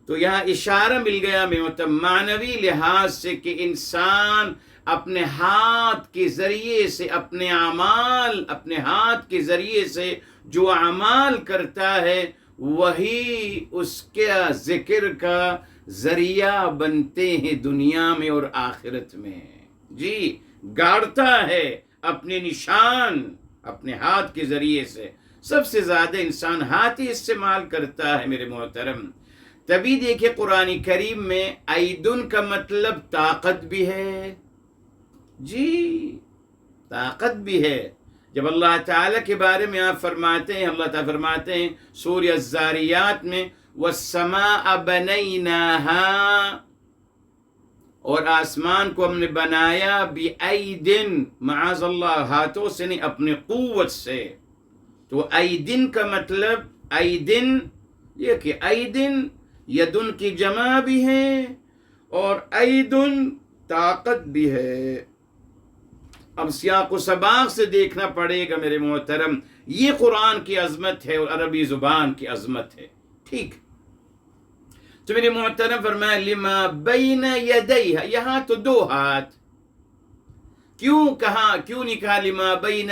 تو یہاں اشارہ مل گیا میرے محترم معنوی لحاظ سے کہ انسان اپنے ہاتھ کے ذریعے سے اپنے اعمال، اپنے ہاتھ کے ذریعے سے جو اعمال کرتا ہے وہی اس کے ذکر کا ذریعہ بنتے ہیں دنیا میں اور آخرت میں. جی گاڑتا ہے اپنے نشان اپنے ہاتھ کے ذریعے سے. سب سے زیادہ انسان ہاتھ ہی استعمال کرتا ہے میرے محترم. تبھی دیکھیں قرآن کریم میں ایدن کا مطلب طاقت بھی ہے. جی طاقت بھی ہے. جب اللہ تعالیٰ کے بارے میں آپ فرماتے ہیں، اللہ تعالیٰ فرماتے ہیں سورہ الذاریات میں والسماء بنیناہا، اور آسمان کو ہم نے بنایا بِأَيْدٍ، معاذ اللہ ہاتھوں سے نہیں اپنے قوت سے. تو ایدن کا مطلب ایدن یہ کہ ایدن یدن کی جمع بھی ہے اور ایدن طاقت بھی ہے. اب سیاق و سباق سے دیکھنا پڑے گا میرے محترم. یہ قرآن کی عظمت ہے اور عربی زبان کی عظمت ہے. ٹھیک تو میرے محترم فرمایا لما بین یدیہا، یہاں تو دو ہاتھ، کیوں کہا، کیوں نہیں کہا لما بین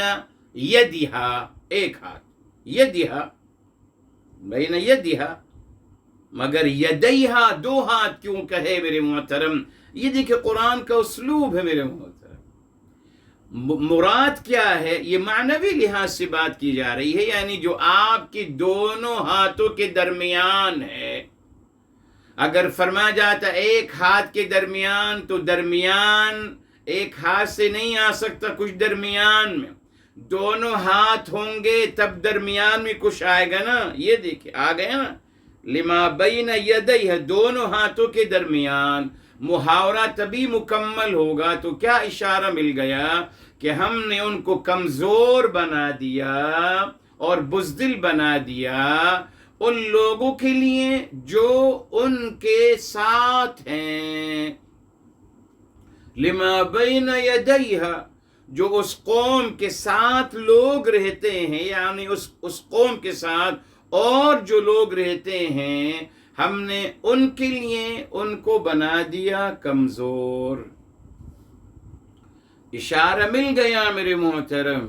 یدیہا ایک ہاتھ، یدیہا بین یدیہا، مگر یدیہا دو ہاتھ کیوں کہے میرے محترم؟ یہ دیکھیں قرآن کا اسلوب ہے میرے محترم. مراد کیا ہے؟ یہ معنوی لحاظ سے بات کی جا رہی ہے، یعنی جو آپ کی دونوں ہاتھوں کے درمیان ہے. اگر فرمایا جاتا ایک ہاتھ کے درمیان تو درمیان ایک ہاتھ سے نہیں آ سکتا، کچھ درمیان میں دونوں ہاتھ ہوں گے تب درمیان میں کچھ آئے گا نا. یہ دیکھیں آ گیا نا لما بین یدیہ، دونوں ہاتھوں کے درمیان. محاورہ تبھی مکمل ہوگا. تو کیا اشارہ مل گیا کہ ہم نے ان کو کمزور بنا دیا اور بزدل بنا دیا ان لوگوں کے لیے جو ان کے ساتھ ہیں. لما بین یدیہا، جو اس قوم کے ساتھ لوگ رہتے ہیں، یعنی اس قوم کے ساتھ اور جو لوگ رہتے ہیں، ہم نے ان کے لیے ان کو بنا دیا کمزور. اشارہ مل گیا میرے محترم.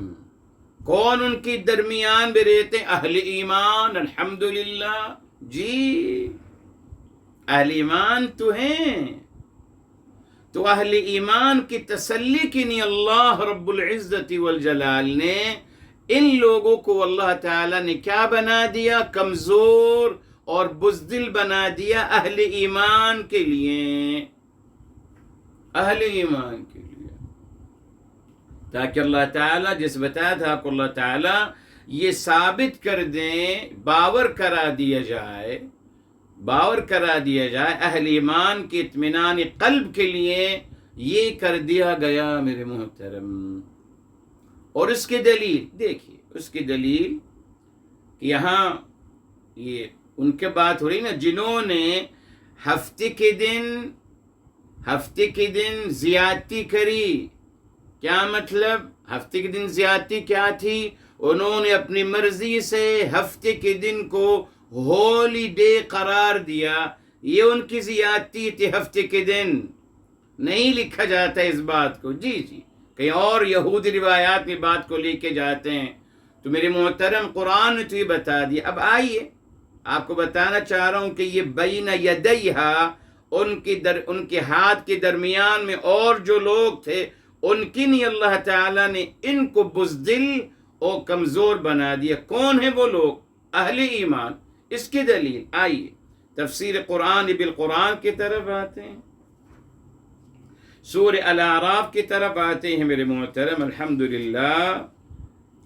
کون ان کی درمیان میں رہتے؟ اہل ایمان. الحمدللہ جی اہل ایمان تو ہیں. تو اہل ایمان کی تسلی کے لیے اللہ رب العزت والجلال نے ان لوگوں کو اللہ تعالیٰ نے کیا بنا دیا؟ کمزور اور بزدل بنا دیا اہل ایمان کے لیے. اہل ایمان کے لیے تاکہ اللہ تعالیٰ جس بتایا تھا آپ کو، اللہ تعالیٰ یہ ثابت کر دیں، باور کرا دیا جائے اہل ایمان کے اطمینان قلب کے لیے یہ کر دیا گیا میرے محترم. اور اس کی دلیل دیکھیے، اس کی دلیل کہ یہاں یہ ان کے بات ہو رہی نا جنہوں نے ہفتے کے دن زیادتی کری. کیا مطلب؟ ہفتے کے دن زیادتی کیا تھی؟ انہوں نے اپنی مرضی سے ہفتے کے دن کو ہولی ڈے قرار دیا، یہ ان کی زیادتی تھی۔ ہفتے کے دن نہیں لکھا جاتا اس بات کو، جی کہیں اور یہودی روایات میں بات کو لے کے جاتے ہیں۔ تو میرے محترم قرآن نے تو یہ بتا دیا۔ اب آئیے آپ کو بتانا چاہ رہا ہوں کہ یہ بین یدیہا، ان کے ہاتھ کے درمیان میں اور جو لوگ تھے ان کی نہیں، اللہ تعالیٰ نے ان کو بزدل اور کمزور بنا دیا۔ کون ہیں وہ لوگ؟ اہل ایمان۔ اس کی دلیل آئیے تفسیر قرآن بالقرآن کی طرف آتے ہیں، سورہ الاعراف کی طرف آتے ہیں میرے محترم۔ الحمدللہ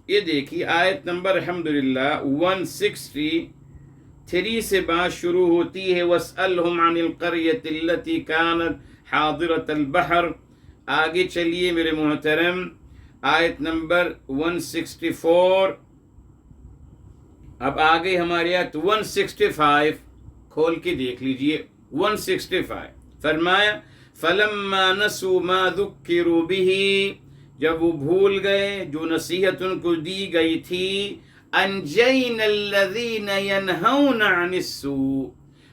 یہ دیکھیے آیت نمبر الحمدللہ 163 سے بات شروع ہوتی ہے، وَاسْأَلْهُمْ عَنِ الْقَرْيَةِ الَّتِي كَانَتْ حَاضِرَةَ الْبَحْرِ۔ آگے چلیے میرے محترم، آیت نمبر 164۔ اب آگے ہمارے آیت 165 کھول کے دیکھ لیجئے۔ 165 فرمایا فَلَمَّا نَسُوا مَا ذُكِّرُوا بِهِ، جب وہ بھول گئے جو نصیحت ان کو دی گئی تھی، أَنْجَيْنَا الَّذِينَ يَنْهَوْنَ عَنِ السُّوءِ،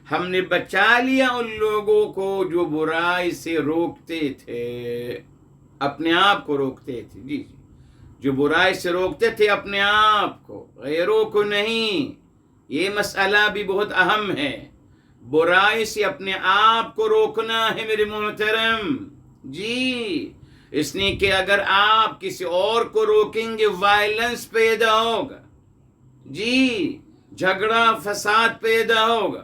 ہم نے بچا لیا ان لوگوں کو جو برائی سے روکتے تھے، اپنے آپ کو روکتے تھے، جی جو برائی سے روکتے تھے اپنے آپ کو، غیروں کو نہیں۔ یہ مسئلہ بھی بہت اہم ہے، برائی سے اپنے آپ کو روکنا ہے میرے محترم، جی اس لیے کہ اگر آپ کسی اور کو روکیں گے وائلنس پیدا ہوگا، جی جھگڑا فساد پیدا ہوگا۔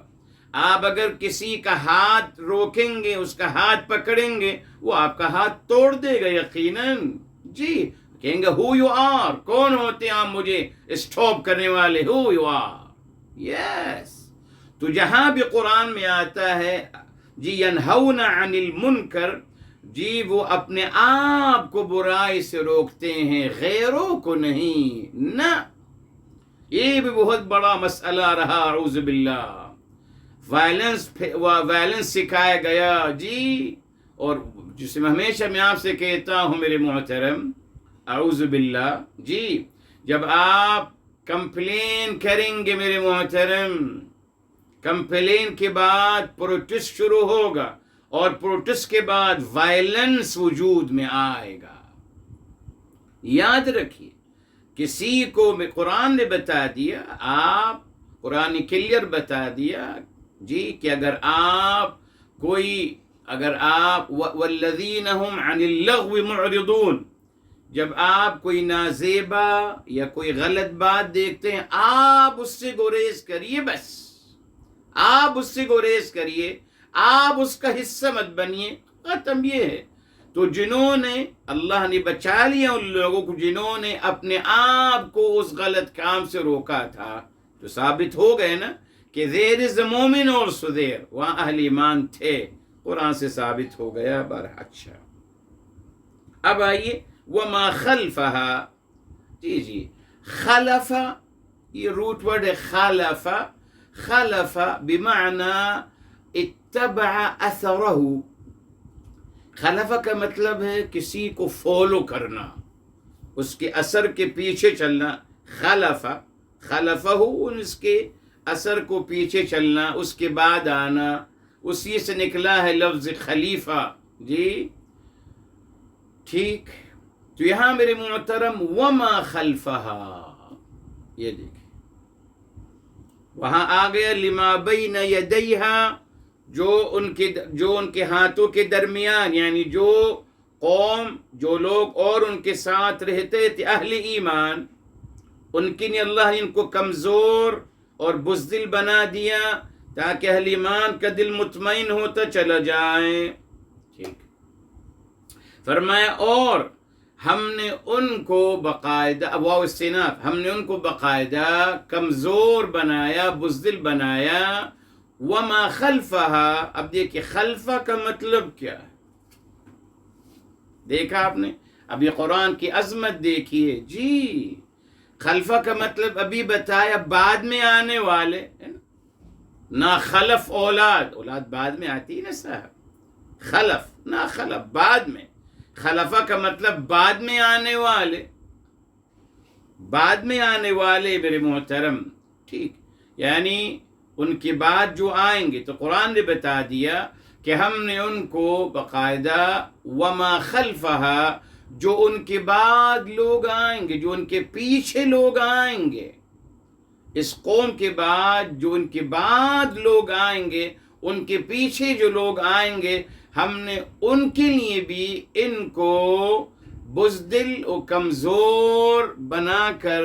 آپ اگر کسی کا ہاتھ روکیں گے، اس کا ہاتھ پکڑیں گے، وہ آپ کا ہاتھ توڑ دے گا یقیناً، جی کہیں گے who you are، کون ہوتے ہیں آپ مجھے اسٹاپ کرنے والے، who you are، yes۔ تو جہاں بھی قرآن میں آتا ہے جی ینہون عن المنکر، جی وہ اپنے آپ کو برائی سے روکتے ہیں، غیروں کو نہیں، نہ۔ یہ بھی بہت بڑا مسئلہ رہا، اعوذ باللہ، وائلنس سکھایا گیا، جی۔ اور جسے ہمیشہ میں آپ سے کہتا ہوں میرے محترم، اعوذ باللہ، جی جب آپ کمپلین کریں گے میرے محترم، کمپلین کے بعد پروٹیسٹ شروع ہوگا، اور پروٹیسٹ کے بعد وائلنس وجود میں آئے گا۔ یاد رکھیے کسی کو قرآن نے بتا دیا، آپ قرآن کلیئر بتا دیا، جی کہ اگر آپ والذین هم عن اللغو معرضون، جب آپ کوئی نازیبا یا کوئی غلط بات دیکھتے ہیں آپ اس سے گریز کریے، بس آپ اس سے گریز کریے، آپ اس کا حصہ مت بنیے، ختم یہ ہے۔ تو جنہوں نے اللہ نے بچا لیا ان لوگوں کو جنہوں نے اپنے آپ کو اس غلط کام سے روکا تھا، تو ثابت ہو گئے نا کہ there is a مومن also there، وہاں اہل ایمان تھے، قرآن سے ثابت ہو گیا۔ اچھا اب آئیے وما خلفہا، جی خلف یہ روٹ ورڈ ہے، خلف بمعنی اتبع اثرہ، خلف کا مطلب ہے کسی کو فالو کرنا، اس کے اثر کے پیچھے چلنا، خلفہ اس کے اثر کو پیچھے چلنا، اس کے بعد آنا، اسی سے نکلا ہے لفظ خلیفہ، جی ٹھیک۔ تو یہاں میرے محترم وما خلفہا، یہ دیکھیں وہاں آ گیا لما بین یدیہا، جو ان کے ہاتھوں کے درمیان، یعنی جو قوم جو لوگ اور ان کے ساتھ رہتے تھے اہل ایمان، ان کی نے اللہ نے ان کو کمزور اور بزدل بنا دیا تاکہ اہل ایمان کا دل مطمئن ہوتا چلا جائے، ٹھیک۔ فرمایا اور ہم نے ان کو باقاعدہ، واو استئناف، ہم نے ان کو باقاعدہ کمزور بنایا، بزدل بنایا۔ وما خلفہا، اب دیکھیں خلفہ کا مطلب کیا ہے، دیکھا آپ نے، اب یہ قرآن کی عظمت دیکھیے، جی خلفہ کا مطلب ابھی بتایا، بعد میں آنے والے، نہ خلف اولاد بعد میں آتی ہے نا صاحب، خلف نہ خلف بعد میں، خلفہ کا مطلب بعد میں آنے والے، بعد میں آنے والے میرے محترم، ٹھیک، یعنی ان کے بعد جو آئیں گے، تو قرآن نے بتا دیا کہ ہم نے ان کو باقاعدہ وما خلفہا، جو ان کے بعد لوگ آئیں گے، جو ان کے پیچھے لوگ آئیں گے، اس قوم کے بعد جو ان کے بعد لوگ آئیں گے، ان کے پیچھے جو لوگ آئیں گے، ہم نے ان کے لیے بھی ان کو بزدل و کمزور بنا کر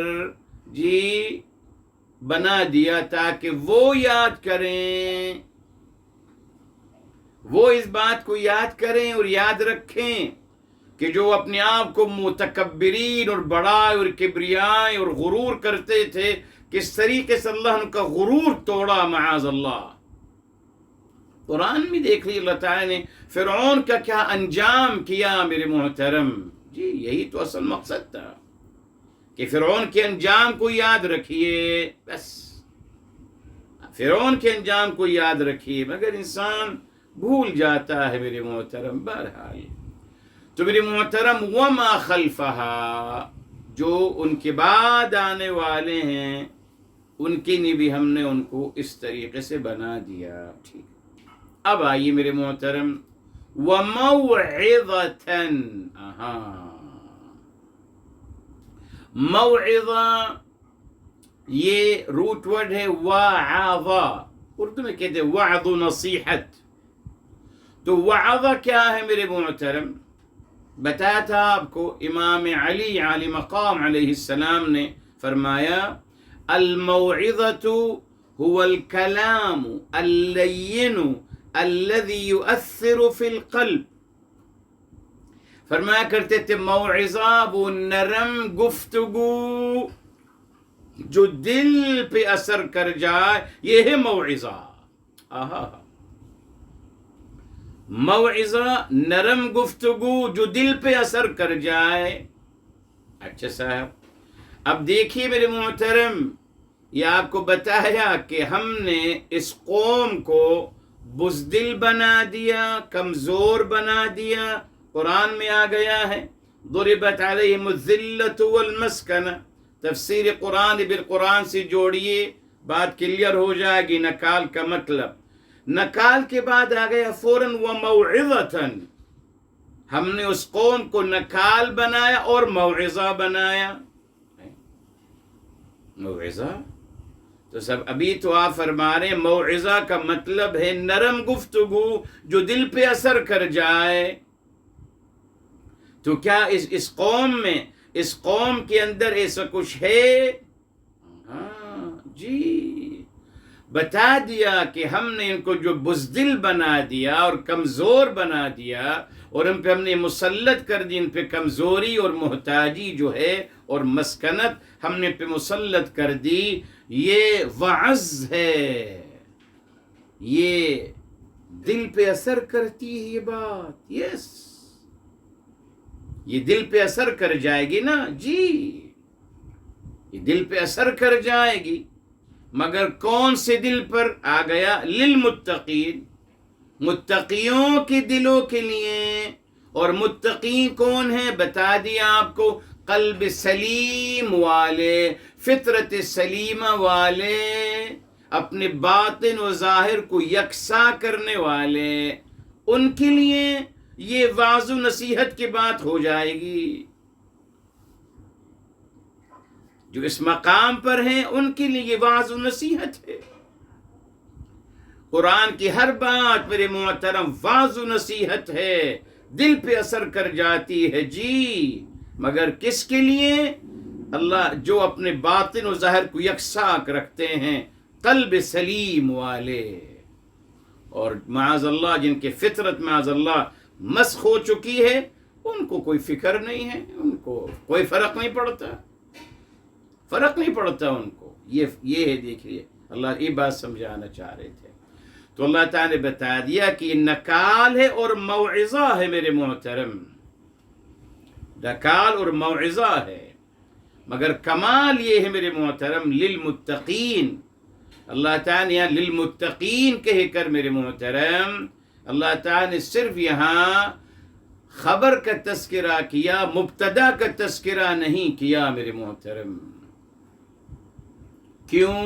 بنا دیا، تاکہ وہ یاد کریں، وہ اس بات کو یاد کریں اور یاد رکھیں کہ جو اپنے آپ کو متکبرین اور بڑائی اور کبریائی اور غرور کرتے تھے، کس طریقے سے اللہ ان کا غرور توڑا، معاذ اللہ۔ قرآن میں دیکھ لی اللہ تعالیٰ نے فرعون کا کیا انجام کیا میرے محترم، یہی تو اصل مقصد تھا کہ فرعون کے انجام کو یاد رکھیے، بس فرعون کے انجام کو یاد رکھیے، مگر انسان بھول جاتا ہے میرے محترم۔ بہرحال تو میرے محترم وما خلفہا، جو ان کے بعد آنے والے ہیں، ان کے لیے بھی ہم نے ان کو اس طریقے سے بنا دیا، ٹھیک۔ اب آئیے میرے محترم وَمَوْعِظَةً، موعظہ یہ روٹ ورڈ ہے وعظہ، اردو میں کہتے ہیں وعظ و نصیحت۔ تو وعظہ کیا ہے میرے محترم؟ بتایا تھا آپ کو، امام علی علی مقام علیہ السلام نے فرمایا الموعظۃ هو الکلام اللین الذي يؤثر في القلب۔ فرمایا کرتے تھے موعظہ وہ نرم گفتگو جو دل پہ اثر کر جائے، یہ ہے موعظہ۔ موعظہ نرم گفتگو جو دل پہ اثر کر جائے۔ اچھا صاحب، اب دیکھیے میرے محترم، یہ آپ کو بتایا کہ ہم نے اس قوم کو بزدل بنا دیا، کمزور بنا دیا، قرآن میں آ گیا ہے ضربت علیہم الذلۃ والمسکنہ۔ تفسیر قرآن بالقرآن سے جوڑیے، بات کلیئر ہو جائے گی نکال کا مطلب۔ نکال کے بعد آ گیا فوراً وموعظۃ، ہم نے اس قوم کو نکال بنایا اور موعظہ بنایا۔ موعظہ تو سب ابھی تو آپ فرما رہے ہیں موعظہ کا مطلب ہے نرم گفتگو جو دل پہ اثر کر جائے۔ تو کیا اس قوم میں، اس قوم کے اندر ایسا کچھ ہے؟ ہاں جی، بتا دیا کہ ہم نے ان کو جو بزدل بنا دیا اور کمزور بنا دیا، اور ان پہ ہم نے مسلط کر دی، ان پہ کمزوری اور محتاجی جو ہے اور مسکنت ہم نے پہ مسلط کر دی۔ یہ وعظ ہے، یہ دل پہ اثر کرتی ہے یہ بات، یس، یہ دل پہ اثر کر جائے گی نا جی، یہ دل پہ اثر کر جائے گی، مگر کون سے دل پر آ گیا؟ للمتقین، متقیوں کے دلوں کے لیے۔ اور متقین کون ہیں؟ بتا دیا آپ کو، قلب سلیم والے، فطرت سلیمہ والے، اپنے باطن و ظاہر کو یکساں کرنے والے، ان کے لیے یہ وعظ و نصیحت کی بات ہو جائے گی۔ جو اس مقام پر ہیں ان کے لیے یہ وعظ و نصیحت ہے۔ قرآن کی ہر بات میرے محترم وعظ و نصیحت ہے، دل پہ اثر کر جاتی ہے جی، مگر کس کے لیے؟ اللہ جو اپنے باطن و ظاہر کو یکساں رکھتے ہیں، قلب سلیم والے، اور معاذ اللہ جن کے فطرت معاذ اللہ مسخ ہو چکی ہے، ان کو کوئی فکر نہیں ہے، ان کو کوئی فرق نہیں پڑتا، فرق نہیں پڑتا ان کو۔ یہ ہے، دیکھیے اللہ یہ بات سمجھانا چاہ رہے تھے۔ تو اللہ تعالیٰ نے بتا دیا کہ یہ نکال ہے اور موعظہ ہے میرے محترم، نکال اور موعظہ ہے، مگر کمال یہ ہے میرے محترم للمتقین۔ اللہ تعالیٰ نے یہاں للمتقین کہہ کر میرے محترم، اللہ تعالیٰ نے صرف یہاں خبر کا تذکرہ کیا، مبتدا کا تذکرہ نہیں کیا میرے محترم۔ کیوں؟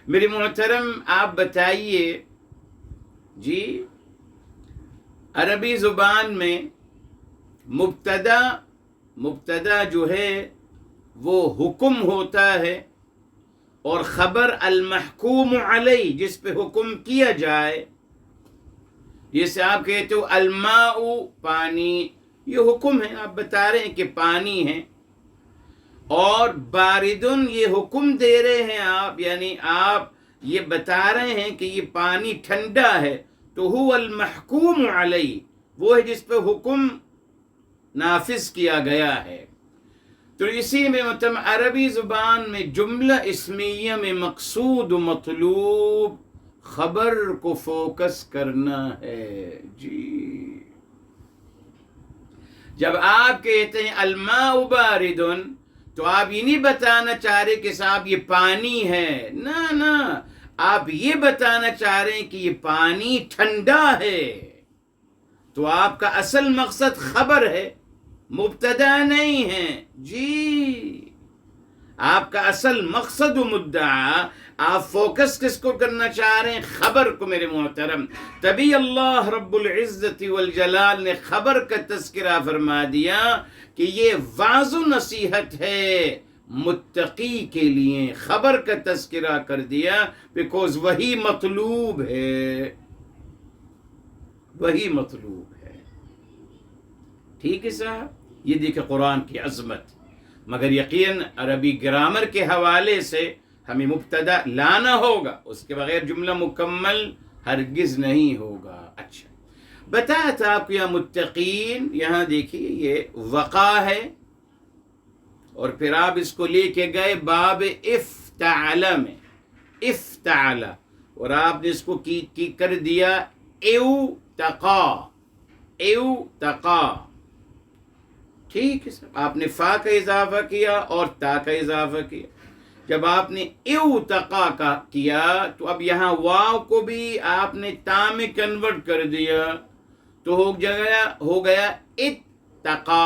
میرے محترم آپ بتائیے جی، عربی زبان میں مبتدا جو ہے وہ حکم ہوتا ہے، اور خبر المحکوم علیہ جس پہ حکم کیا جائے، جیسے آپ کہتے ہو الماء پانی، یہ حکم ہے، آپ بتا رہے ہیں کہ پانی ہے، اور باردن یہ حکم دے رہے ہیں آپ، یعنی آپ یہ بتا رہے ہیں کہ یہ پانی ٹھنڈا ہے، تو هو المحکوم علیہ وہ ہے جس پہ حکم نافذ کیا گیا ہے۔ تو اسی میں مطلب عربی زبان میں جملہ اسمیہ میں مقصود و مطلوب خبر کو فوکس کرنا ہے جی۔ جب آپ کہتے ہیں الماء باردن، تو آپ یہ نہیں بتانا چاہ رہے کہ صاحب یہ پانی ہے، نہ، آپ یہ بتانا چاہ رہے ہیں کہ یہ پانی ٹھنڈا ہے، تو آپ کا اصل مقصد خبر ہے، مبتدا نہیں ہے جی۔ آپ کا اصل مقصد و مدعا، آپ فوکس کس کو کرنا چاہ رہے ہیں؟ خبر کو میرے محترم۔ تبھی اللہ رب العزت والجلال نے خبر کا تذکرہ فرما دیا کہ یہ واعظ و نصیحت ہے متقی کے لیے، خبر کا تذکرہ کر دیا، بیکوز وہی مطلوب ہے، وہی مطلوب ہے۔ ٹھیک ہے صاحب، یہ دیکھیں قرآن کی عظمت۔ مگر یقین عربی گرامر کے حوالے سے ہمیں مبتدا لانا ہوگا، اس کے بغیر جملہ مکمل ہرگز نہیں ہوگا۔ اچھا، بتایا تھا آپ کو یہاں متقین، یہاں دیکھیے یہ وقع ہے، اور پھر آپ اس کو لے کے گئے باب افتعل میں، افتعل، اور آپ نے اس کو کی کر دیا اوتقا، اوتقا۔ ٹھیک ہے سر، آپ نے فا کا اضافہ کیا اور تا کا اضافہ کیا۔ جب آپ نے اوتقا کا کیا تو اب یہاں واو کو بھی آپ نے تا میں کنورٹ کر دیا، تو ہو گیا اتقا،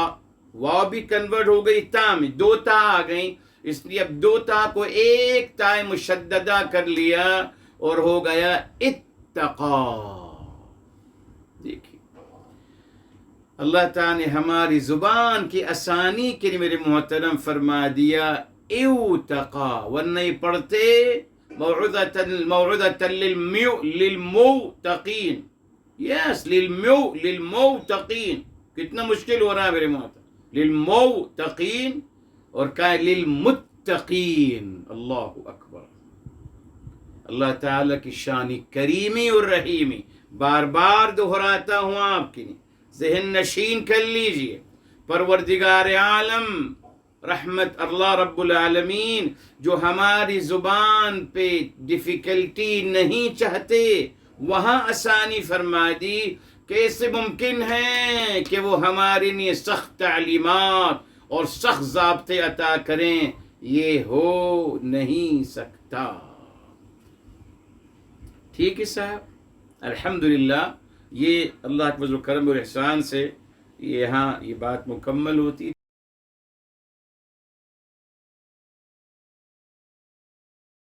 واو بھی کنورٹ ہو گئی تا میں، دو تا آ گئیں، اس لیے اب دو تا کو ایک تا مشددہ کر لیا اور ہو گیا اتقا۔ دیکھیے اللہ تعالیٰ نے ہماری زبان کی آسانی کے لیے میرے محترم فرما دیا اوتقا، ورنہ یہ پڑھتے موعظۃ للموتقین، یس للموتقین، کتنا مشکل ہو رہا ہے میرے محترم، للموتقین اور کہا للمتقین۔ اللہ اکبر، اللہ تعالیٰ کی شان کریمی اور رحیمی بار بار دہراتا ہوں آپ کے لیے، ذہن نشین کر لیجئے۔ پروردگار عالم رحمت اللہ رب العالمین جو ہماری زبان پہ ڈیفیکلٹی نہیں چاہتے، وہاں آسانی فرما دی۔ کیسے ممکن ہے کہ وہ ہمارے لیے سخت تعلیمات اور سخت ضابطے عطا کریں؟ یہ ہو نہیں سکتا۔ ٹھیک ہے صاحب، الحمدللہ، یہ اللہ کے فضل و کرم اور احسان سے یہاں یہ بات مکمل ہوتی۔